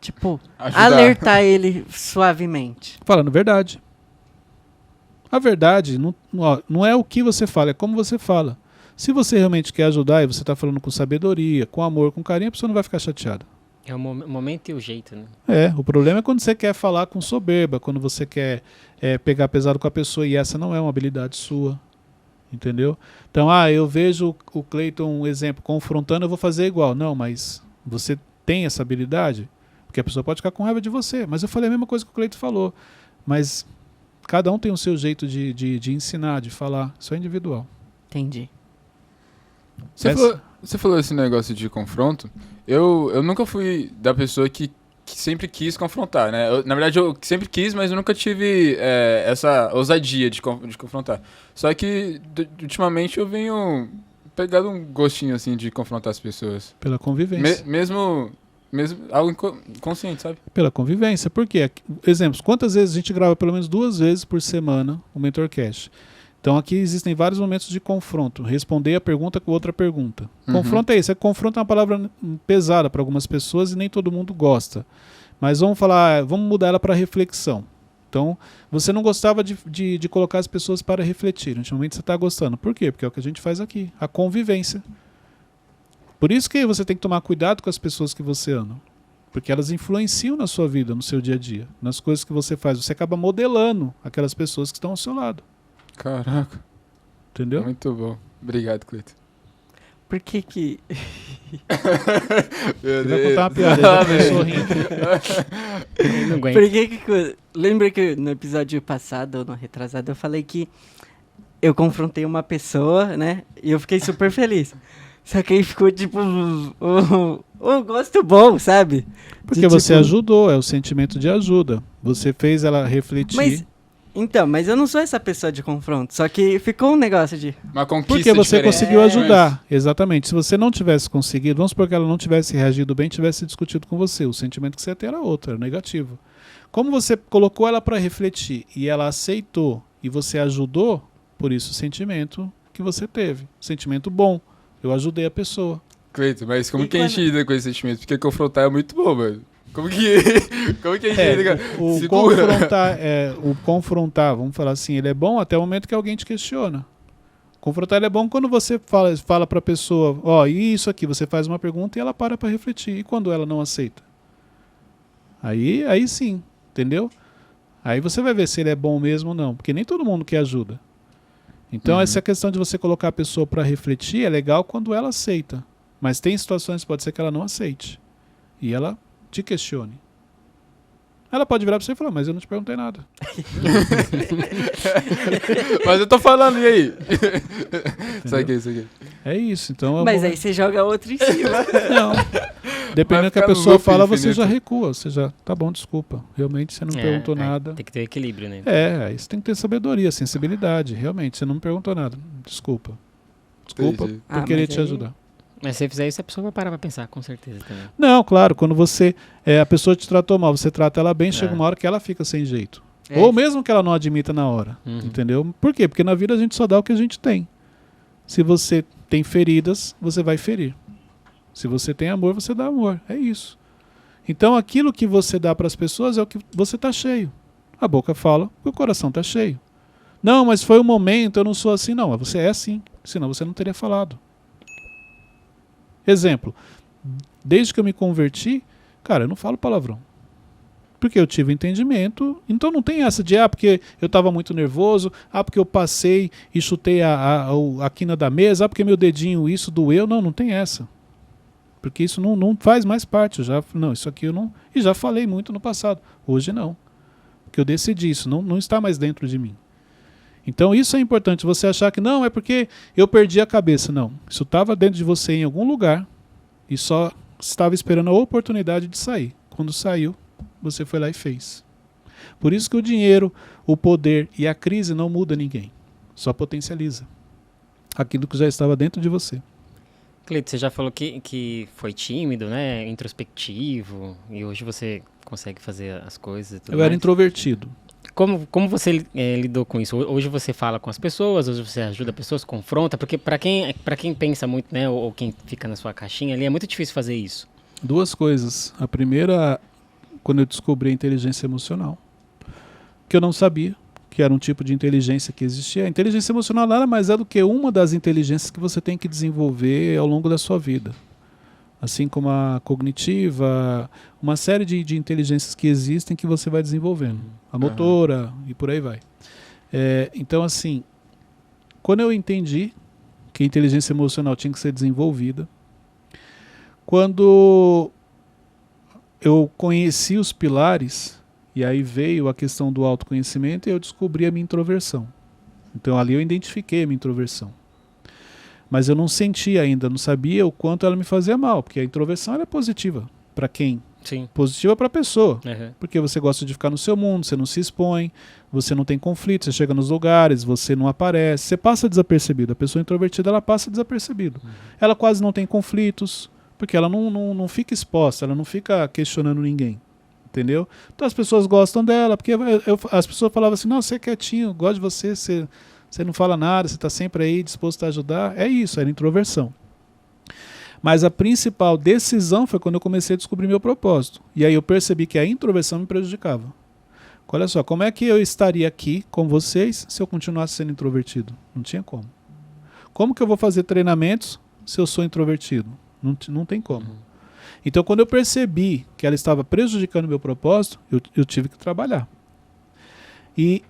tipo, Ajudar. alertar ele suavemente? Falando verdade. A verdade não é o que você fala, é como você fala. Se você realmente quer ajudar e você está falando com sabedoria, com amor, com carinho, a pessoa não vai ficar chateada. É o momento e o jeito, né? O problema é quando você quer falar com soberba, quando você quer pegar pesado com a pessoa e essa não é uma habilidade sua. Entendeu? Então, eu vejo o Cleiton, um exemplo, confrontando, eu vou fazer igual. Não, mas você tem essa habilidade? Porque a pessoa pode ficar com raiva de você. Mas eu falei a mesma coisa que o Cleiton falou. Mas cada um tem o seu jeito de ensinar, de falar. Isso é individual. Entendi. Você falou esse negócio de confronto. Eu nunca fui da pessoa que sempre quis confrontar, né? Na verdade, eu sempre quis, mas eu nunca tive essa ousadia de confrontar. Só que, ultimamente, eu venho pegando um gostinho, assim, de confrontar as pessoas. Pela convivência. Mesmo algo inconsciente, sabe? Pela convivência. Por quê? Exemplos, quantas vezes a gente grava pelo menos 2 vezes por semana o Mentorcast? Então aqui existem vários momentos de confronto. Responder a pergunta com outra pergunta. Confronto é isso. Confronto é uma palavra pesada para algumas pessoas e nem todo mundo gosta. Mas vamos mudar ela para reflexão. Então, você não gostava de colocar as pessoas para refletir. Ultimamente você está gostando. Por quê? Porque é o que a gente faz aqui. A convivência. Por isso que você tem que tomar cuidado com as pessoas que você ama. Porque elas influenciam na sua vida, no seu dia a dia. Nas coisas que você faz. Você acaba modelando aquelas pessoas que estão ao seu lado. Caraca. Entendeu? Muito bom. Obrigado, Cleiton. Por que Meu Ele vai contar uma piada. Ele já começou rindo. Ele não aguenta. Por que lembra que no episódio passado, ou no retrasado, eu falei que eu confrontei uma pessoa, né? E eu fiquei super feliz. Só que aí ficou tipo um gosto bom, sabe? Porque você ajudou, é o sentimento de ajuda. Você fez ela refletir. Mas eu não sou essa pessoa de confronto. Só que ficou um negócio de... Uma conquista Porque você diferente. conseguiu ajudar. Exatamente. Se você não tivesse conseguido, vamos supor que ela não tivesse reagido bem, tivesse discutido com você. O sentimento que você ia ter era outro, era negativo. Como você colocou ela para refletir e ela aceitou e você ajudou, por isso o sentimento que você teve. Sentimento bom. Eu ajudei a pessoa. Cleiton, mas como E que a gente lida com esse sentimento? Porque confrontar é muito bom, mano. Como que a gente lida com... O confrontar, vamos falar assim, ele é bom até o momento que alguém te questiona. Confrontar ele é bom quando você fala para a pessoa, e isso aqui, você faz uma pergunta e ela para refletir. E quando ela não aceita? Aí sim, entendeu? Aí você vai ver se ele é bom mesmo ou não, porque nem todo mundo quer ajuda. Então essa questão de você colocar a pessoa para refletir é legal quando ela aceita. Mas tem situações que pode ser que ela não aceite. E ela te questione. Ela pode virar pra você e falar, mas eu não te perguntei nada. Mas eu tô falando, e aí? Isso aqui. É isso, então... Mas aí você joga outro em cima. Não. Dependendo do que a ficar no pessoa loop fala, você infinito. já recua. Você já, tá bom, desculpa. Realmente você não perguntou aí nada. Tem que ter equilíbrio, né? Aí você tem que ter sabedoria, sensibilidade. Realmente, você não me perguntou nada. Desculpa. Desculpa Entendi. por querer mas te aí- ajudar. Mas se você fizer isso, a pessoa vai parar pra pensar, com certeza também. Não, claro, quando você... a pessoa te tratou mal, você trata ela bem, chega uma hora que ela fica sem jeito. É. Ou mesmo que ela não admita na hora. Uhum. Entendeu? Por quê? Porque na vida a gente só dá o que a gente tem. Se você tem feridas, você vai ferir. Se você tem amor, você dá amor. É isso. Então aquilo que você dá para as pessoas é o que você está cheio. A boca fala, o coração está cheio. Não, mas foi um momento, eu não sou assim. Não, mas você é assim. Senão você não teria falado. Exemplo, desde que eu me converti, cara, eu não falo palavrão. Porque eu tive entendimento, então não tem essa de, porque eu estava muito nervoso, porque eu passei e chutei a quina da mesa, porque meu dedinho isso doeu. Não tem essa. Porque isso não faz mais parte. Isso aqui eu não... E já falei muito no passado. Hoje não. Porque eu decidi isso, não está mais dentro de mim. Então isso é importante, você achar que não, é porque eu perdi a cabeça. Não, isso estava dentro de você em algum lugar e só estava esperando a oportunidade de sair. Quando saiu, você foi lá e fez. Por isso que o dinheiro, o poder e a crise não muda ninguém. Só potencializa aquilo que já estava dentro de você. Cleito, você já falou que foi tímido, né? Introspectivo, e hoje você consegue fazer as coisas e tudo Eu era mais. introvertido. Como você lidou com isso? Hoje você fala com as pessoas, hoje você ajuda pessoas, confronta, porque para quem pensa muito, né, ou quem fica na sua caixinha ali, é muito difícil fazer isso. Duas coisas. A primeira, quando eu descobri a inteligência emocional, que eu não sabia que era um tipo de inteligência que existia. A inteligência emocional nada mais é do que uma das inteligências que você tem que desenvolver ao longo da sua vida. Assim como a cognitiva, uma série de inteligências que existem que você vai desenvolvendo. A motora e por aí vai. Então, assim, quando eu entendi que a inteligência emocional tinha que ser desenvolvida, quando eu conheci os pilares, e aí veio a questão do autoconhecimento, e eu descobri a minha introversão. Então ali eu identifiquei a minha introversão. Mas eu não sentia ainda, não sabia o quanto ela me fazia mal, porque a introversão ela é positiva. Para quem? Sim. Positiva para a pessoa. Uhum. Porque você gosta de ficar no seu mundo, você não se expõe, você não tem conflito, você chega nos lugares, você não aparece, você passa desapercebido. A pessoa introvertida, ela passa desapercebido. Ela quase não tem conflitos, porque ela não fica exposta, ela não fica questionando ninguém. Entendeu? Então as pessoas gostam dela, porque as pessoas falavam assim, não, você é quietinho, gosto de você, você não fala nada, você está sempre aí disposto a ajudar. É isso, era introversão. Mas a principal decisão foi quando eu comecei a descobrir meu propósito. E aí eu percebi que a introversão me prejudicava. Olha só, como é que eu estaria aqui com vocês se eu continuasse sendo introvertido? Não tinha como. Como que eu vou fazer treinamentos se eu sou introvertido? Não tem como. Então, quando eu percebi que ela estava prejudicando o meu propósito, eu tive que trabalhar. E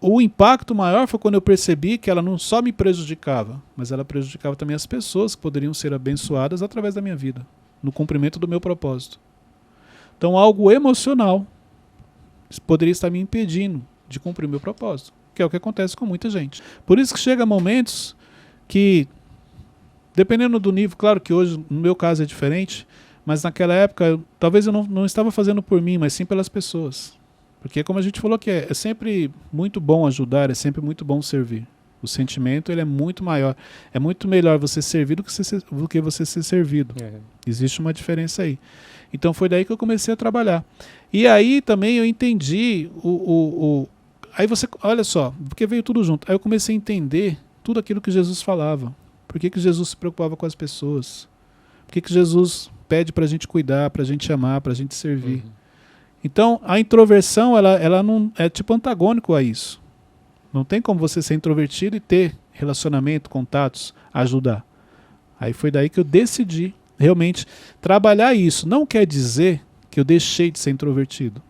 o impacto maior foi quando eu percebi que ela não só me prejudicava, mas ela prejudicava também as pessoas que poderiam ser abençoadas através da minha vida, no cumprimento do meu propósito. Então, algo emocional poderia estar me impedindo de cumprir o meu propósito, que é o que acontece com muita gente. Por isso que chega momentos que, dependendo do nível, claro que hoje, no meu caso, é diferente, mas naquela época, talvez eu não estava fazendo por mim, mas sim pelas pessoas. Porque como a gente falou que é sempre muito bom ajudar, é sempre muito bom servir. O sentimento ele é muito maior. É muito melhor você servir do que você ser servido. Existe uma diferença aí. Então foi daí que eu comecei a trabalhar. E aí também eu entendi aí você, olha só, porque veio tudo junto. Aí eu comecei a entender tudo aquilo que Jesus falava. Por que Jesus se preocupava com as pessoas? Por que Jesus pede para a gente cuidar, para a gente amar, para a gente servir? Então, a introversão, ela não é tipo antagônico a isso. Não tem como você ser introvertido e ter relacionamento, contatos, ajudar. Aí foi daí que eu decidi realmente trabalhar isso. Não quer dizer que eu deixei de ser introvertido.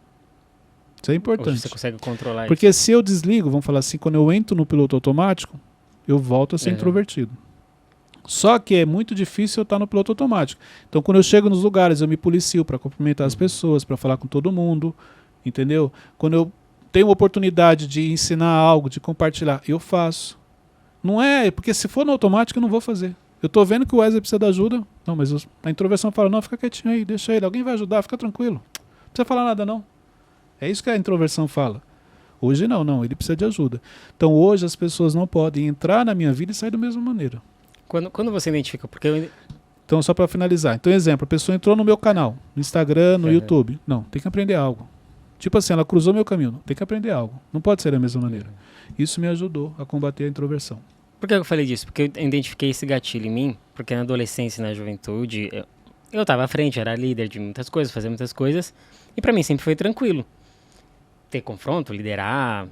Isso é importante. Hoje você consegue controlar porque isso. se eu desligo, vamos falar assim, quando eu entro no piloto automático, eu volto a ser introvertido. Só que é muito difícil eu estar no piloto automático. Então, quando eu chego nos lugares, eu me policio para cumprimentar as pessoas, para falar com todo mundo, entendeu? Quando eu tenho oportunidade de ensinar algo, de compartilhar, eu faço. Não é, porque se for no automático, eu não vou fazer. Eu estou vendo que o Wesley precisa de ajuda. Não, mas a introversão fala, não, fica quietinho aí, deixa ele, alguém vai ajudar, fica tranquilo. Não precisa falar nada, não. É isso que a introversão fala. Hoje não, ele precisa de ajuda. Então, hoje as pessoas não podem entrar na minha vida e sair da mesma maneira. Quando você identifica, porque Então, só para finalizar. Então, exemplo, a pessoa entrou no meu canal, no Instagram, no YouTube. Não, tem que aprender algo. Tipo assim, ela cruzou meu caminho. Não, tem que aprender algo. Não pode ser da mesma maneira. Isso me ajudou a combater a introversão. Por que eu falei disso? Porque eu identifiquei esse gatilho em mim, porque na adolescência e na juventude, eu estava à frente, eu era líder de muitas coisas, fazia muitas coisas, e para mim sempre foi tranquilo. Ter confronto, liderar,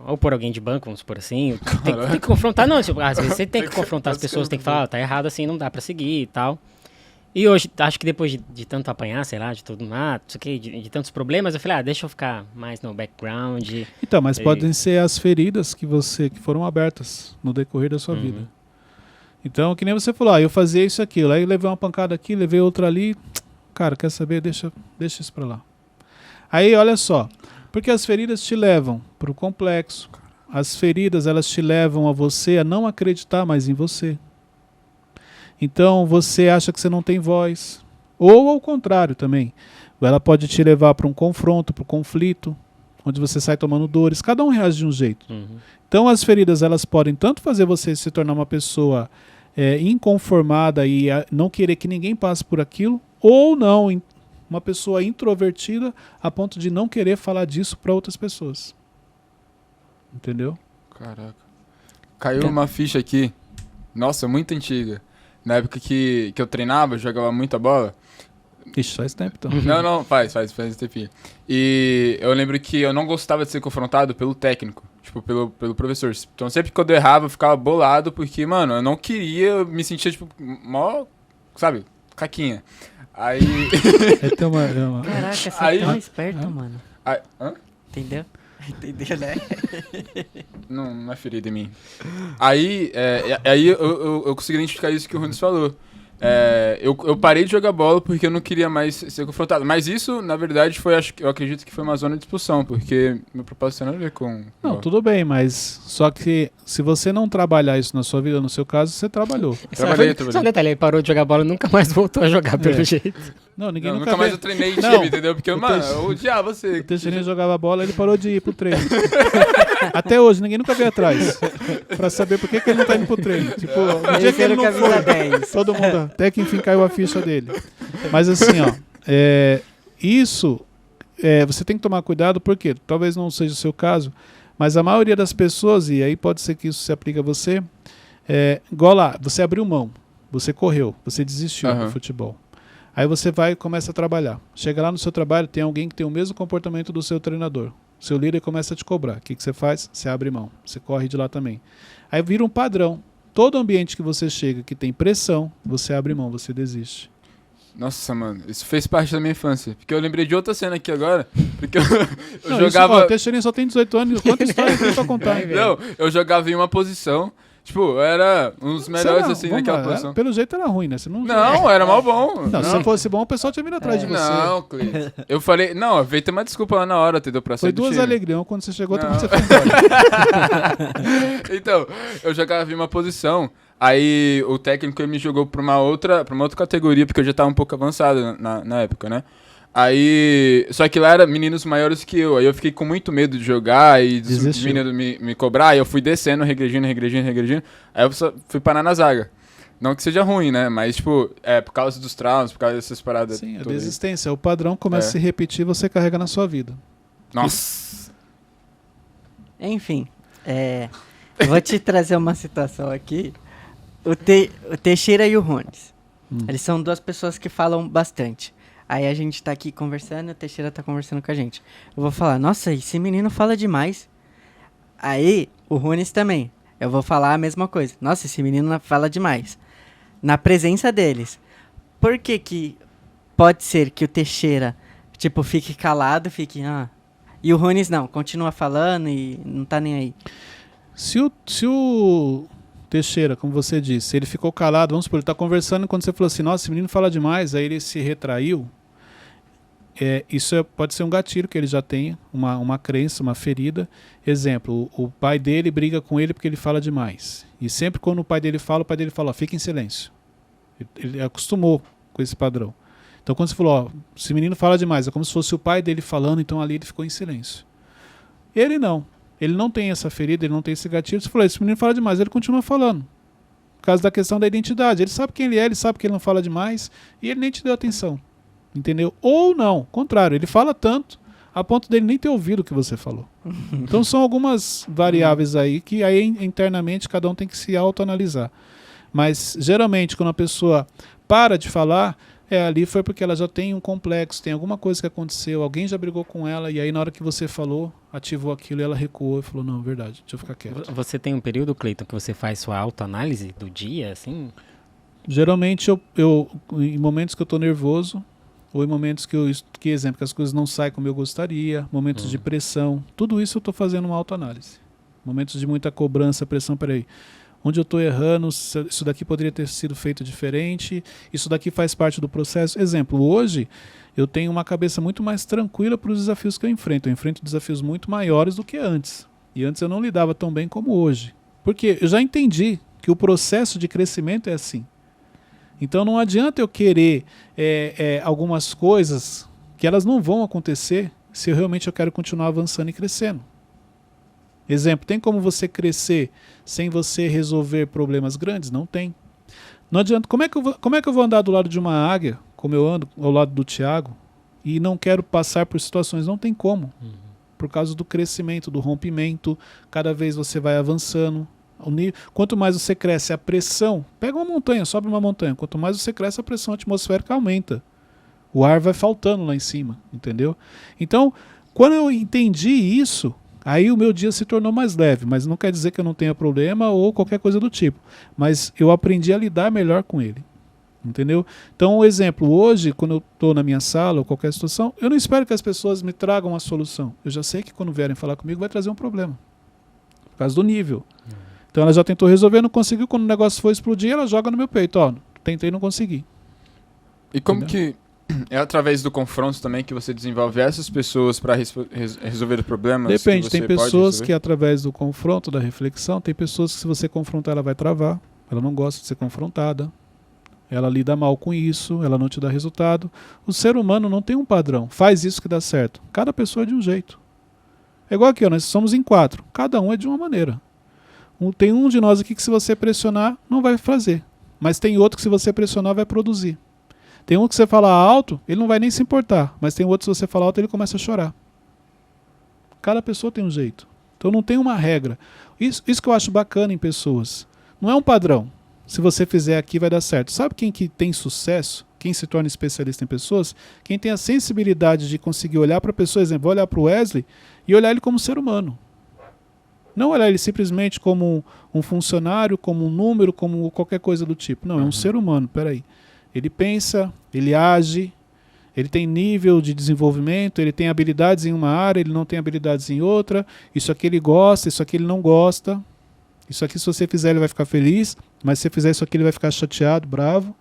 ou pôr alguém de banco, vamos supor assim. Tem que confrontar, não. Tipo, às vezes você tem que confrontar as pessoas, tem que falar, tá errado assim, não dá pra seguir e tal. E hoje, acho que depois de tanto apanhar, sei lá, de tudo, isso aqui, de tantos problemas, eu falei, deixa eu ficar mais no background. Então, mas E- podem ser as feridas que foram abertas no decorrer da sua Uhum. vida. Então, que nem você falou, eu fazia isso aqui, aí eu levei uma pancada aqui, levei outra ali. Cara, quer saber? Deixa isso pra lá. Aí, olha só, porque as feridas te levam pro complexo. As feridas, elas te levam a você a não acreditar mais em você. Então, você acha que você não tem voz. Ou ao contrário também. Ela pode te levar para um confronto, para um conflito, onde você sai tomando dores. Cada um reage de um jeito. Uhum. Então, as feridas, elas podem tanto fazer você se tornar uma pessoa inconformada e não querer que ninguém passe por aquilo, ou não, uma pessoa introvertida a ponto de não querer falar disso para outras pessoas. Entendeu? Caraca. Caiu uma ficha aqui. Nossa, muito antiga. Na época que eu treinava, jogava muita bola. Ixi, faz tempo então. Não, faz um tempinho. E eu lembro que eu não gostava de ser confrontado pelo técnico, tipo, pelo professor. Então sempre que eu errava, eu ficava bolado, porque, mano, eu não queria, me sentia, tipo, mó, sabe, caquinha. Aí... Tem uma... Caraca, você Aí- é tão esperto, mano. Hã? Entendeu? Entendeu, né? Não é ferida em mim. Aí eu consegui identificar isso que o Runes falou. Eu parei de jogar bola porque eu não queria mais ser confrontado. Mas isso, na verdade, eu acredito que foi uma zona de expulsão, porque meu propósito não tem nada a ver com... Não, bola. tudo bem, mas só que se você não trabalhar isso na sua vida, no seu caso, você trabalhou. Trabalhei. Só um detalhe, ele parou de jogar bola e nunca mais voltou a jogar, pelo jeito. Não, ninguém Não, nunca nunca mais vê. eu treinei em Não, time, entendeu? Porque, o mano, Teixe- eu odiava você. O Teixeirinha jogava bola, ele parou de ir pro treino. Até hoje, ninguém nunca veio atrás pra saber por que ele não tá indo pro treino. Tipo, no dia que ele não camisa foi, 10. todo mundo, até que enfim caiu a ficha dele. Mas assim, ó, isso você tem que tomar cuidado, porque talvez não seja o seu caso, mas a maioria das pessoas, e aí pode ser que isso se aplique a você, igual lá, você abriu mão, você correu, você desistiu do Aham. futebol. Aí você vai e começa a trabalhar. Chega lá no seu trabalho, tem alguém que tem o mesmo comportamento do seu treinador. Seu líder começa a te cobrar. O que você faz? Você abre mão. Você corre de lá também. Aí vira um padrão. Todo ambiente que você chega que tem pressão, você abre mão, você desiste. Nossa, mano, isso fez parte da minha infância. Porque eu lembrei de outra cena aqui agora. Porque eu Não, jogava... Isso, ó, o Teixeirinha só tem 18 anos. Quanta história tem pra contar? Não, eu jogava em uma posição. Tipo, eu era um dos melhores, Você assim, vamos naquela lá, posição. Pelo jeito era ruim, né? Você Não, era mal bom. Não, se você fosse bom, o pessoal tinha vindo atrás de você. Não, Cleiton. Eu falei... Não, veio ter uma desculpa lá na hora, entendeu? Pra Foi sair do duas time. alegrias. Uma quando você chegou, outra Não. quando você foi embora. Então, eu jogava em uma posição, aí o técnico ele me jogou pra uma outra categoria, porque eu já tava um pouco avançado na época, né? Aí, só que lá era meninos maiores que eu, aí eu fiquei com muito medo de jogar e dos Desistiu. meninos me cobrar, aí eu fui descendo, regredindo, aí eu só fui parar na zaga. Não que seja ruim, né? Mas, tipo, por causa dos traumas, por causa dessas paradas. Sim, a todas aí. desistência. O padrão começa a se repetir e você carrega na sua vida. Nossa. Enfim, eu vou te trazer uma situação aqui. O Teixeira e o Rones. Eles são duas pessoas que falam bastante. Aí a gente tá aqui conversando e o Teixeira tá conversando com a gente. Eu vou falar, nossa, esse menino fala demais. Aí, o Rones também. Eu vou falar a mesma coisa. Nossa, esse menino fala demais. Na presença deles. Por que pode ser que o Teixeira, tipo, fique calado, e o Rones não, continua falando e não tá nem aí. Se o Teixeira, como você disse, ele ficou calado, vamos supor, ele está conversando e quando você falou assim, nossa, esse menino fala demais, aí ele se retraiu, isso pode ser um gatilho que ele já tenha, uma crença, uma ferida. Exemplo, o pai dele briga com ele porque ele fala demais. E sempre quando o pai dele fala, ó, fica em silêncio. Ele acostumou com esse padrão. Então quando você falou, ó, esse menino fala demais, é como se fosse o pai dele falando, então ali ele ficou em silêncio. Ele não. Ele não tem essa ferida, ele não tem esse gatilho. Você falou, esse menino fala demais, ele continua falando. Por causa da questão da identidade. Ele sabe quem ele é, ele sabe que ele não fala demais e ele nem te deu atenção. Entendeu? Ou não, contrário, ele fala tanto a ponto dele nem ter ouvido o que você falou. Então são algumas variáveis aí que aí internamente cada um tem que se autoanalisar. Mas geralmente quando a pessoa para de falar, ali foi porque ela já tem um complexo, tem alguma coisa que aconteceu, alguém já brigou com ela e aí na hora que você falou, ativou aquilo e ela recuou e falou, não, verdade, deixa eu ficar quieto. Você tem um período, Cleiton, que você faz sua autoanálise do dia, assim? Geralmente, em momentos que eu estou nervoso, ou em momentos que, exemplo, que as coisas não saem como eu gostaria, momentos de pressão, tudo isso eu estou fazendo uma autoanálise. Momentos de muita cobrança, pressão, peraí, onde eu estou errando, isso daqui poderia ter sido feito diferente, isso daqui faz parte do processo. Exemplo, hoje eu tenho uma cabeça muito mais tranquila para os desafios que eu enfrento desafios muito maiores do que antes. E antes eu não lidava tão bem como hoje. Porque eu já entendi que o processo de crescimento é assim. Então não adianta eu querer algumas coisas que elas não vão acontecer se eu quero continuar avançando e crescendo. Exemplo, tem como você crescer sem você resolver problemas grandes? Não tem. Não adianta. Como é que eu vou andar do lado de uma águia, como eu ando ao lado do Tiago, e não quero passar por situações? Não tem como. Por causa do crescimento, do rompimento, cada vez você vai avançando. Quanto mais você cresce, a pressão... Pega uma montanha, sobe uma montanha. Quanto mais você cresce, a pressão atmosférica aumenta. O ar vai faltando lá em cima, entendeu? Então, quando eu entendi isso, aí o meu dia se tornou mais leve. Mas não quer dizer que eu não tenha problema ou qualquer coisa do tipo. Mas eu aprendi a lidar melhor com ele. Entendeu? Então, um exemplo, hoje, quando eu estou na minha sala ou qualquer situação, eu não espero que as pessoas me tragam uma solução. Eu já sei que quando vierem falar comigo vai trazer um problema. Por causa do nível. Então ela já tentou resolver, não conseguiu. Quando o negócio for explodir, ela joga no meu peito. Ó, tentei, não consegui. E como que é através do confronto também que você desenvolve essas pessoas para resolver os problemas? Depende, tem pessoas que através do confronto, da reflexão, tem pessoas que se você confrontar ela vai travar, ela não gosta de ser confrontada, ela lida mal com isso, ela não te dá resultado. O ser humano não tem um padrão, faz isso que dá certo. Cada pessoa é de um jeito. É igual aqui, ó, nós somos em 4, cada um é de uma maneira. Tem um de nós aqui que se você pressionar, não vai fazer. Mas tem outro que se você pressionar, vai produzir. Tem um que você falar alto, ele não vai nem se importar. Mas tem outro que se você falar alto, ele começa a chorar. Cada pessoa tem um jeito. Então não tem uma regra. Isso que eu acho bacana em pessoas. Não é um padrão. Se você fizer aqui, vai dar certo. Sabe quem que tem sucesso? Quem se torna especialista em pessoas? Quem tem a sensibilidade de conseguir olhar para a pessoa, exemplo, vou olhar para o Wesley e olhar ele como ser humano. Não olhar ele simplesmente como um funcionário, como um número, como qualquer coisa do tipo. Não, é um ser humano, peraí. Ele pensa, ele age, ele tem nível de desenvolvimento, ele tem habilidades em uma área, ele não tem habilidades em outra. Isso aqui ele gosta, isso aqui ele não gosta. Isso aqui se você fizer ele vai ficar feliz, mas se você fizer isso aqui ele vai ficar chateado, bravo.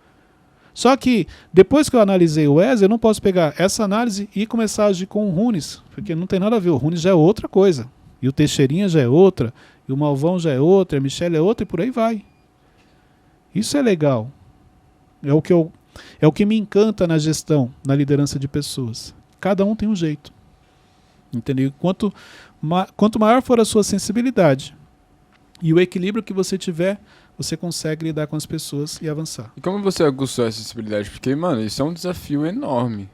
Só que depois que eu analisei o Wesley, eu não posso pegar essa análise e começar a agir com o Runes, porque não tem nada a ver, o Runes já é outra coisa. E o Teixeirinha já é outra, e o Malvão já é outra, a Michelle é outra, e por aí vai. Isso é legal. É o que me encanta na gestão, na liderança de pessoas. Cada um tem um jeito. Entendeu? Quanto maior for a sua sensibilidade e o equilíbrio que você tiver, você consegue lidar com as pessoas e avançar. E como você aguçou essa sensibilidade? Porque, mano, isso é um desafio enorme.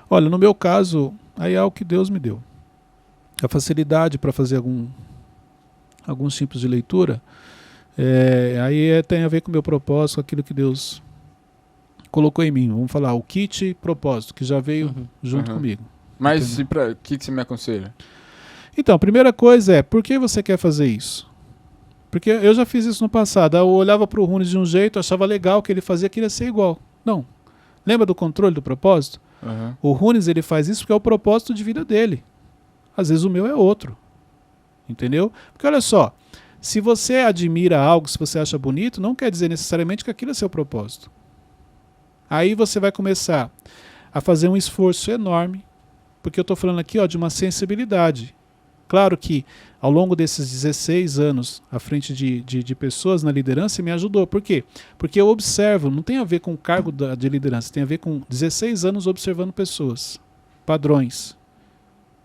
Olha, no meu caso, aí é o que Deus me deu. A facilidade para fazer alguns tipos de leitura, tem a ver com o meu propósito, com aquilo que Deus colocou em mim. Vamos falar, o kit propósito, que já veio junto comigo. Mas o que você me aconselha? Então, a primeira coisa é, por que você quer fazer isso? Porque eu já fiz isso no passado. Eu olhava para o Runes de um jeito, achava legal o que ele fazia, queria ser igual. Não. Lembra do controle do propósito? O Runes ele faz isso porque é o propósito de vida dele. Às vezes o meu é outro. Entendeu? Porque olha só, se você admira algo, se você acha bonito, não quer dizer necessariamente que aquilo é seu propósito. Aí você vai começar a fazer um esforço enorme, porque eu estou falando aqui de uma sensibilidade. Claro que ao longo desses 16 anos à frente de pessoas na liderança me ajudou. Por quê? Porque eu observo, não tem a ver com o cargo de liderança, tem a ver com 16 anos observando pessoas, padrões.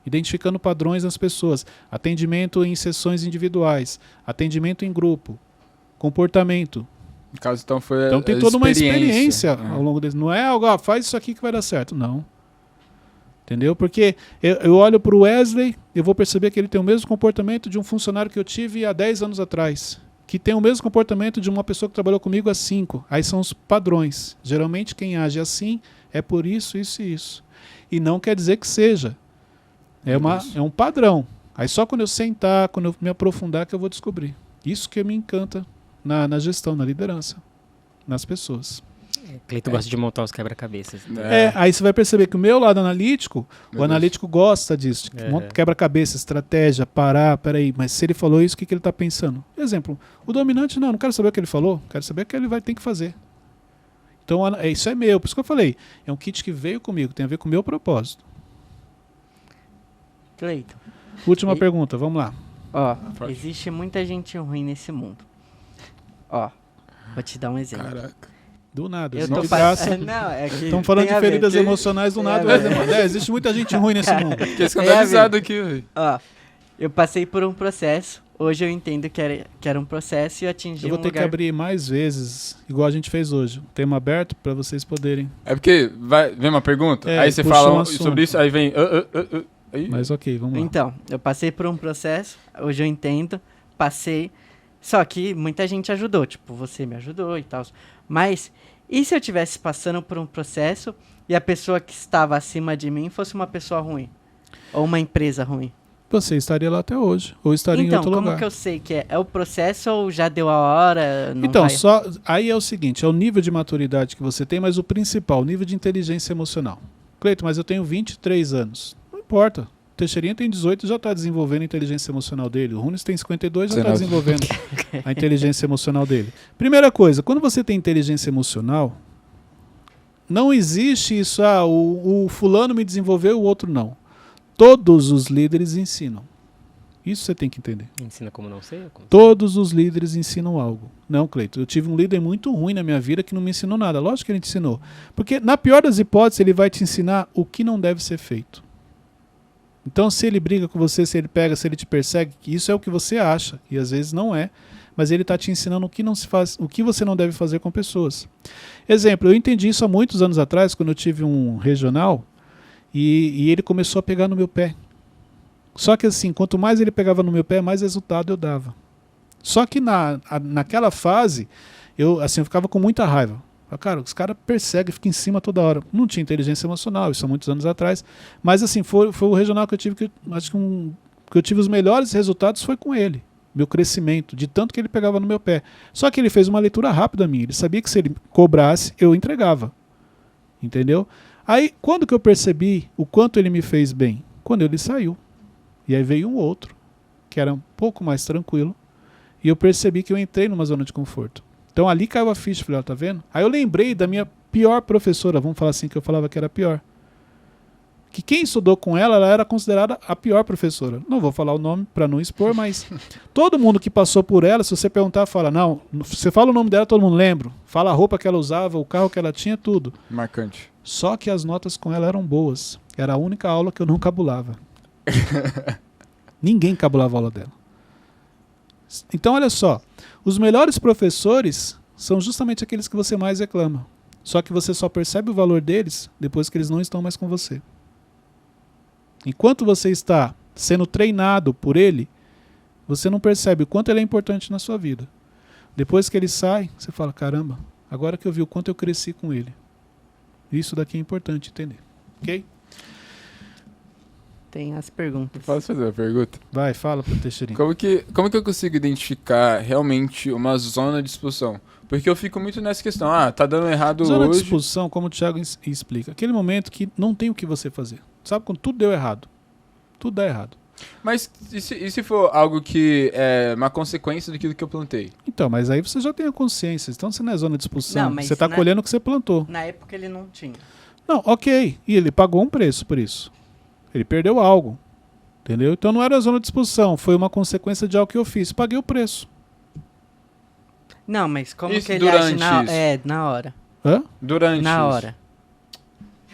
Identificando padrões nas pessoas, atendimento em sessões individuais, atendimento em grupo, comportamento. No caso, então, foi então tem toda uma experiência ao longo desse. Não é algo, faz isso aqui que vai dar certo. Não. Entendeu? Porque eu olho para o Wesley, eu vou perceber que ele tem o mesmo comportamento de um funcionário que eu tive há 10 anos atrás, que tem o mesmo comportamento de uma pessoa que trabalhou comigo há 5. Aí são os padrões. Geralmente quem age assim é por isso, isso e isso. E não quer dizer que seja. É um padrão. Aí só quando eu sentar, quando eu me aprofundar, que eu vou descobrir. Isso que me encanta na gestão, na liderança. nas pessoas. Cleiton gosta de montar os quebra-cabeças. Aí você vai perceber que o meu lado analítico, o analítico gosta disso. Monta quebra-cabeça, estratégia, parar, peraí, mas se ele falou isso, o que ele está pensando? Exemplo, o dominante não quero saber o que ele falou, quero saber o que ele vai ter que fazer. Então isso é meu, por isso que eu falei, é um kit que veio comigo, tem a ver com o meu propósito. Cleiton, Última pergunta, vamos lá. ó, existe muita gente ruim nesse mundo. Ó, vou te dar um exemplo. Caraca. Do nada, Eu assim, tô de graça. Não, é que Estamos falando tem de a ver, feridas tem- emocionais do tem a nada. ver. Existe muita gente ruim nesse mundo. Fiquei escandalizado aqui, velho. Ó, eu passei por um processo. Hoje eu entendo que era um processo e eu atingi Eu vou um ter que lugar... abrir mais vezes, igual a gente fez hoje. Um tema aberto para vocês poderem. É porque vem uma pergunta, É, aí você puxa fala um assunto. sobre isso, aí vem... aí, Mas ok, vamos lá. Então, eu passei por um processo, hoje eu entendo, passei, só que muita gente ajudou, tipo, você me ajudou e tal. Mas, e se eu estivesse passando por um processo e a pessoa que estava acima de mim fosse uma pessoa ruim? Ou uma empresa ruim? Você estaria lá até hoje, ou estaria em Então, outro como lugar. que eu sei que é? É o processo ou já deu a hora? Não Então, vai? aí é o seguinte, é o nível de maturidade que você tem, mas o principal, o nível de inteligência emocional. Cleiton, mas eu tenho 23 anos. Não importa. O Teixeirinha tem 18 e já está desenvolvendo a inteligência emocional dele. O Runes tem 52 e já está 19. desenvolvendo a inteligência emocional dele. Primeira coisa, quando você tem inteligência emocional, não existe isso, o fulano me desenvolveu, o outro não. Todos os líderes ensinam. Isso você tem que entender. Ensina como não sei? Como... Todos os líderes ensinam algo. Não, Cleiton, eu tive um líder muito ruim na minha vida que não me ensinou nada. Lógico que ele te ensinou. Porque, na pior das hipóteses, ele vai te ensinar o que não deve ser feito. Então, se ele briga com você, se ele pega, se ele te persegue, isso é o que você acha. E às vezes não é. Mas ele está te ensinando o que não se faz, o que você não deve fazer com pessoas. Exemplo, eu entendi isso há muitos anos atrás, quando eu tive um regional, e ele começou a pegar no meu pé. Só que assim, quanto mais ele pegava no meu pé, mais resultado eu dava. Só que naquela fase, eu ficava com muita raiva. Cara, os caras perseguem, ficam em cima toda hora. Não tinha inteligência emocional, isso há muitos anos atrás. Mas assim, foi o regional que eu tive, acho que eu tive os melhores resultados foi com ele. Meu crescimento, de tanto que ele pegava no meu pé. Só que ele fez uma leitura rápida minha. Ele sabia que se ele cobrasse, eu entregava. Entendeu? Aí, quando que eu percebi o quanto ele me fez bem? Quando ele saiu. E aí veio um outro, que era um pouco mais tranquilo, e eu percebi que eu entrei numa zona de conforto. Então ali caiu a ficha, falei, ó, tá vendo? Aí eu lembrei da minha pior professora, vamos falar assim, que eu falava que era pior. Que quem estudou com ela era considerada a pior professora. Não vou falar o nome para não expor, mas todo mundo que passou por ela, se você perguntar, fala, não, você fala o nome dela, todo mundo lembra. Fala a roupa que ela usava, o carro que ela tinha, tudo. Marcante. Só que as notas com ela eram boas. Era a única aula que eu não cabulava. Ninguém cabulava a aula dela. Então, olha só. Os melhores professores são justamente aqueles que você mais reclama. Só que você só percebe o valor deles depois que eles não estão mais com você. Enquanto você está sendo treinado por ele, você não percebe o quanto ele é importante na sua vida. Depois que ele sai, você fala, caramba, agora que eu vi o quanto eu cresci com ele. Isso daqui é importante entender. Ok? Tem as perguntas. Posso fazer uma pergunta? Vai, fala pro Teixeirinho. Como que eu consigo identificar realmente uma zona de expulsão? Porque eu fico muito nessa questão. Tá dando errado Zona de hoje. expulsão, como o Thiago explica, aquele momento que não tem o que você fazer. Sabe quando tudo deu errado? Tudo dá errado. Mas e se for algo que é uma consequência daquilo que eu plantei? Então, mas aí você já tem a consciência. Então você não é zona de expulsão. Não, mas você está colhendo o que você plantou. Na época ele não tinha. Não, ok. E ele pagou um preço por isso. Ele perdeu algo. Entendeu? Então não era zona de expulsão. Foi uma consequência de algo que eu fiz. Paguei o preço. Não, mas como Isso que ele age durante isso? na hora? Hã? Durante Na isso. hora.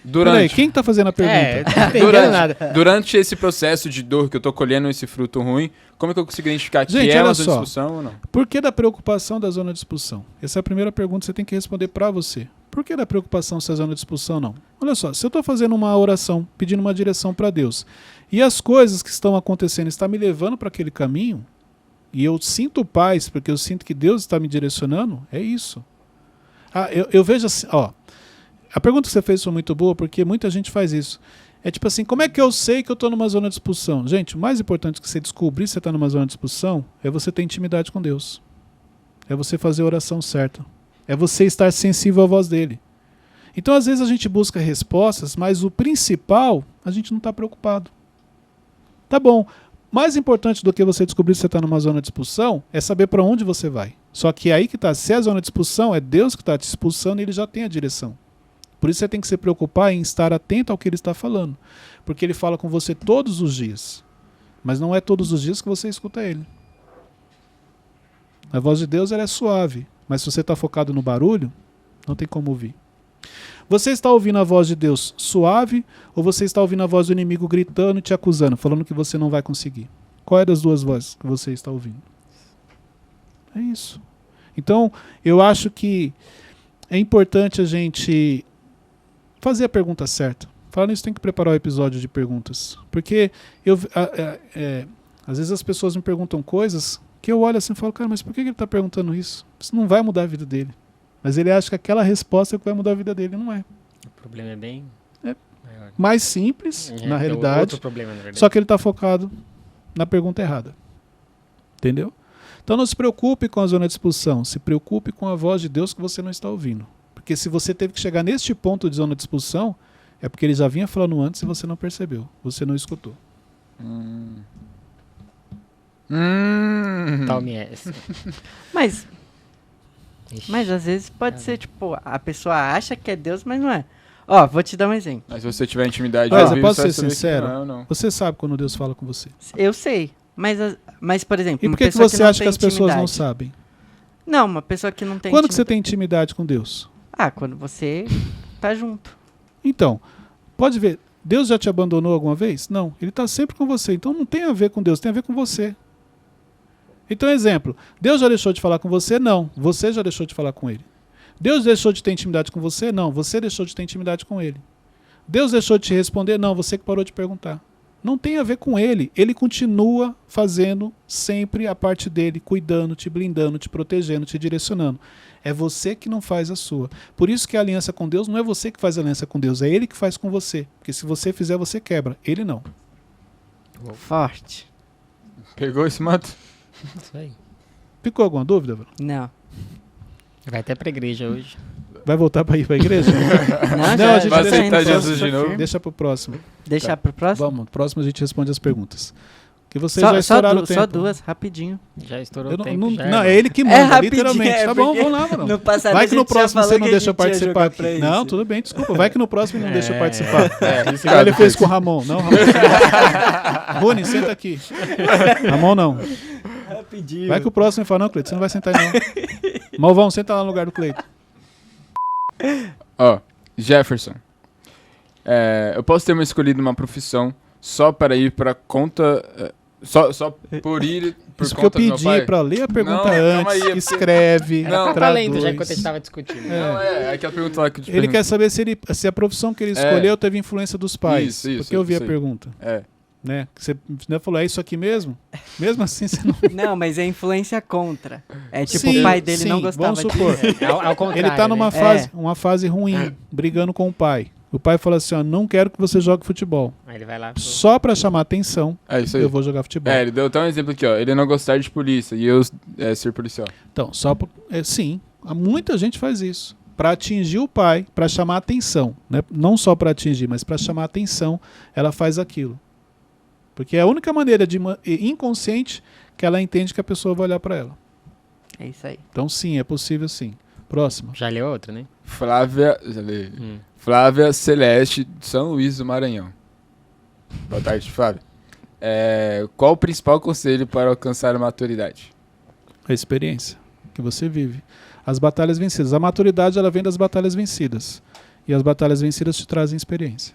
Peraí, Durante, quem tá fazendo a pergunta? não tô entendendo nada. durante esse processo de dor que eu tô colhendo esse fruto ruim, como é que eu consigo identificar Gente, que é olha uma zona de só. expulsão ou não? Por que da preocupação da zona de expulsão? Essa é a primeira pergunta que você tem que responder para você. Por que da preocupação se é zona de expulsão ou não? Olha só, se eu estou fazendo uma oração, pedindo uma direção para Deus, e as coisas que estão acontecendo estão me levando para aquele caminho, e eu sinto paz, porque eu sinto que Deus está me direcionando, é isso. Eu vejo assim, ó, a pergunta que você fez foi muito boa, porque muita gente faz isso. É tipo assim, como é que eu sei que eu estou numa zona de expulsão? Gente, o mais importante que você descobrir se você está numa zona de expulsão é você ter intimidade com Deus. É você fazer a oração certa. É você estar sensível à voz dele. Então, às vezes, a gente busca respostas, mas o principal, a gente não está preocupado. Tá bom. Mais importante do que você descobrir se você está numa zona de expulsão é saber para onde você vai. Só que aí que está, se é a zona de expulsão, é Deus que está te expulsando e ele já tem a direção. Por isso você tem que se preocupar em estar atento ao que ele está falando. Porque ele fala com você todos os dias. Mas não é todos os dias que você escuta ele. A voz de Deus ela é suave. Mas se você está focado no barulho, não tem como ouvir. Você está ouvindo a voz de Deus suave ou você está ouvindo a voz do inimigo gritando e te acusando, falando que você não vai conseguir? Qual é das duas vozes que você está ouvindo? É isso. Então, eu acho que é importante a gente fazer a pergunta certa. Falando isso, tem que preparar o episódio de perguntas. Porque às vezes as pessoas me perguntam coisas que eu olho assim e falo, cara, mas por que ele está perguntando isso? Isso não vai mudar a vida dele. Mas ele acha que aquela resposta é que vai mudar a vida dele. Não é. O problema é bem maior. Mais simples, na realidade. Outro problema, na verdade. Só que ele está focado na pergunta errada. Entendeu? Então não se preocupe com a zona de expulsão. Se preocupe com a voz de Deus que você não está ouvindo. Porque se você teve que chegar neste ponto de zona de expulsão, é porque ele já vinha falando antes e você não percebeu. Você não escutou. Tome essa. Mas Ixi. às vezes pode ser, tipo, a pessoa acha que é Deus, mas não é. Ó, vou te dar um exemplo. Mas se você tiver intimidade, Mas ao eu vivo, posso você vai ser saber que sincero? não. Você sabe quando Deus fala com você. Eu sei, mas por exemplo, E uma por que pessoa você não acha que tem as pessoas não intimidade. sabem? Não, uma pessoa que não tem Quando que você intimidade. tem intimidade com Deus? Ah, quando você tá junto. Então, pode ver, Deus já te abandonou alguma vez? Não, ele está sempre com você. Então não tem a ver com Deus, tem a ver com você. Então, exemplo, Deus já deixou de falar com você? Não, você já deixou de falar com ele. Deus deixou de ter intimidade com você? Não, você deixou de ter intimidade com ele. Deus deixou de te responder? Não, você que parou de perguntar. Não tem a ver com ele. Ele continua fazendo sempre a parte dele, cuidando, te blindando, te protegendo, te direcionando. É você que não faz a sua. Por isso que a aliança com Deus não é você que faz a aliança com Deus, é ele que faz com você. Porque se você fizer, você quebra. Ele não. Forte. Pegou esse mato? Isso aí. Ficou alguma dúvida, Bruno? Não. Vai até pra igreja hoje. Vai voltar para ir para a igreja? Não, Não, a gente vai deixa aceitar pro Jesus próximo. de novo? Deixa pro próximo. Deixar pro próximo? Vamos, próximo a gente responde as perguntas. Que vocês já estouraram o tempo. Só duas, rapidinho. Já estourou Eu o não, tempo. não, já não, era. é ele que É manda, rapidinho, literalmente. é Tá bom, porque vamos lá, mano. no passado Vai a que no gente já próximo você falou não que a deixa eu gente ia participar jogar aqui. pra Não, isso. tudo bem, desculpa. Vai que no próximo ele não deixa eu participar. Isso Igual ele fez com o Ramon. Não, Ramon. Rony, senta aqui. Ramon, não. Rapidinho. Vai que o próximo fala, não, Cleiton, você não vai sentar aí, não. Malvão, senta lá no lugar do Cleiton. Ó, Jefferson. Eu posso ter escolhido uma profissão só para ir para conta... Só por ir por Isso que eu conta do meu pedi pai? pra ler a pergunta Não, calma antes, aí, é porque- escreve, Não, Tá valendo já traduz. enquanto a gente tava discutindo. Não, é aquela pergunta lá que eu te Ele perguntei. quer saber se a profissão que ele escolheu teve influência dos pais. Isso, porque eu vi a isso aí. pergunta. É. Né? Que você falou, é isso aqui mesmo? Mesmo assim, você não... Não, mas é influência contra. É tipo, Sim, o pai dele sim, não gostava vamos supor. disso. Ao contrário, Ele tá numa né? fase ruim, brigando com o pai. O pai fala assim, ó, não quero que você jogue futebol. Aí ele vai lá... Pro... Só pra chamar atenção, É isso aí. eu vou jogar futebol. Ele deu até um exemplo aqui, ó. Ele não gostar de polícia e eu ser policial. Então, sim, muita gente faz isso. Para atingir o pai, para chamar atenção, né? Não só para atingir, mas para chamar atenção, ela faz aquilo. Porque é a única maneira inconsciente que ela entende que a pessoa vai olhar para ela. É isso aí. Então, sim, é possível sim. Próximo. Já leu outra, né? Flávia Celeste, de São Luís do Maranhão. Boa tarde, Flávia. Qual o principal conselho para alcançar a maturidade? A experiência que você vive. As batalhas vencidas. A maturidade, ela vem das batalhas vencidas. E as batalhas vencidas te trazem experiência.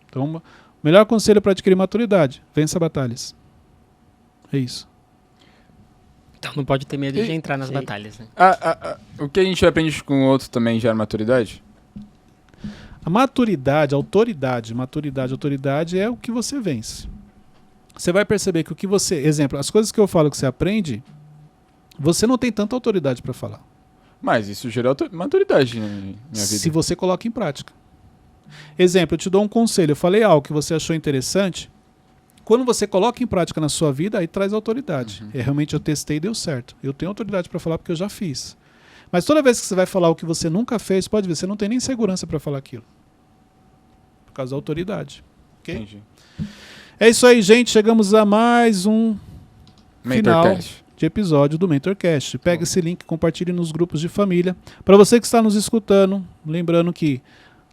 Então, o melhor conselho para adquirir maturidade, vença batalhas. É isso. Então não pode ter medo de entrar nas Sei. batalhas, né? O que a gente aprende com o outro também gera maturidade? A maturidade, autoridade é o que você vence. Você vai perceber que o que você... Exemplo, as coisas que eu falo que você aprende, você não tem tanta autoridade para falar. Mas isso gera maturidade na minha vida. Se você coloca em prática. Exemplo, eu te dou um conselho. Eu falei algo que você achou interessante. Quando você coloca em prática na sua vida, aí traz autoridade. Realmente eu testei e deu certo. Eu tenho autoridade para falar porque eu já fiz. Mas toda vez que você vai falar o que você nunca fez, pode ver, você não tem nem segurança para falar aquilo. Por causa da autoridade. Ok? Entendi. É isso aí, gente. Chegamos a mais um final Mentorcast. de episódio do MentorCast. Pega esse link, compartilhe nos grupos de família. Para você que está nos escutando, lembrando que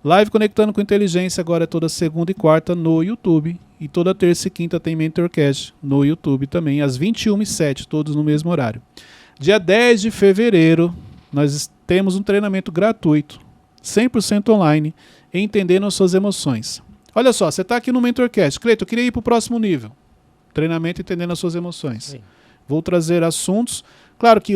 Live Conectando com Inteligência agora é toda segunda e quarta no YouTube. E toda terça e quinta tem MentorCast no YouTube também, às 21h07, todos no mesmo horário. Dia 10 de fevereiro, nós temos um treinamento gratuito, 100% online, Entendendo as Suas Emoções. Olha só, você está aqui no MentorCast. Cleiton, eu queria ir para o próximo nível. Treinamento Entendendo as Suas Emoções. Sim. Vou trazer assuntos. Claro que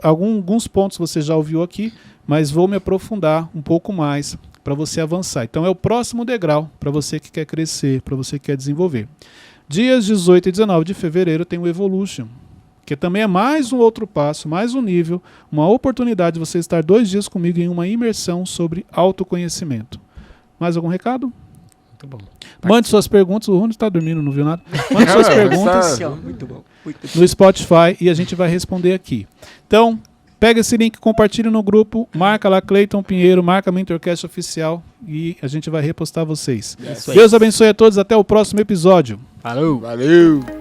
alguns pontos você já ouviu aqui, mas vou me aprofundar um pouco mais para você avançar. Então é o próximo degrau para você que quer crescer, para você que quer desenvolver. Dias 18 e 19 de fevereiro tem o Evolution, que também é mais um outro passo, mais um nível, uma oportunidade de você estar 2 dias comigo em uma imersão sobre autoconhecimento. Mais algum recado? Muito bom. Mande suas perguntas. O Rony está dormindo, não viu nada? Mande suas Não, perguntas Muito bom. no Spotify e a gente vai responder aqui. Então, pega esse link, compartilha no grupo, marca lá Cleiton Pinheiro, marca MentorCast Oficial e a gente vai repostar vocês. Yes. Deus abençoe a todos, até o próximo episódio. Falou! Valeu!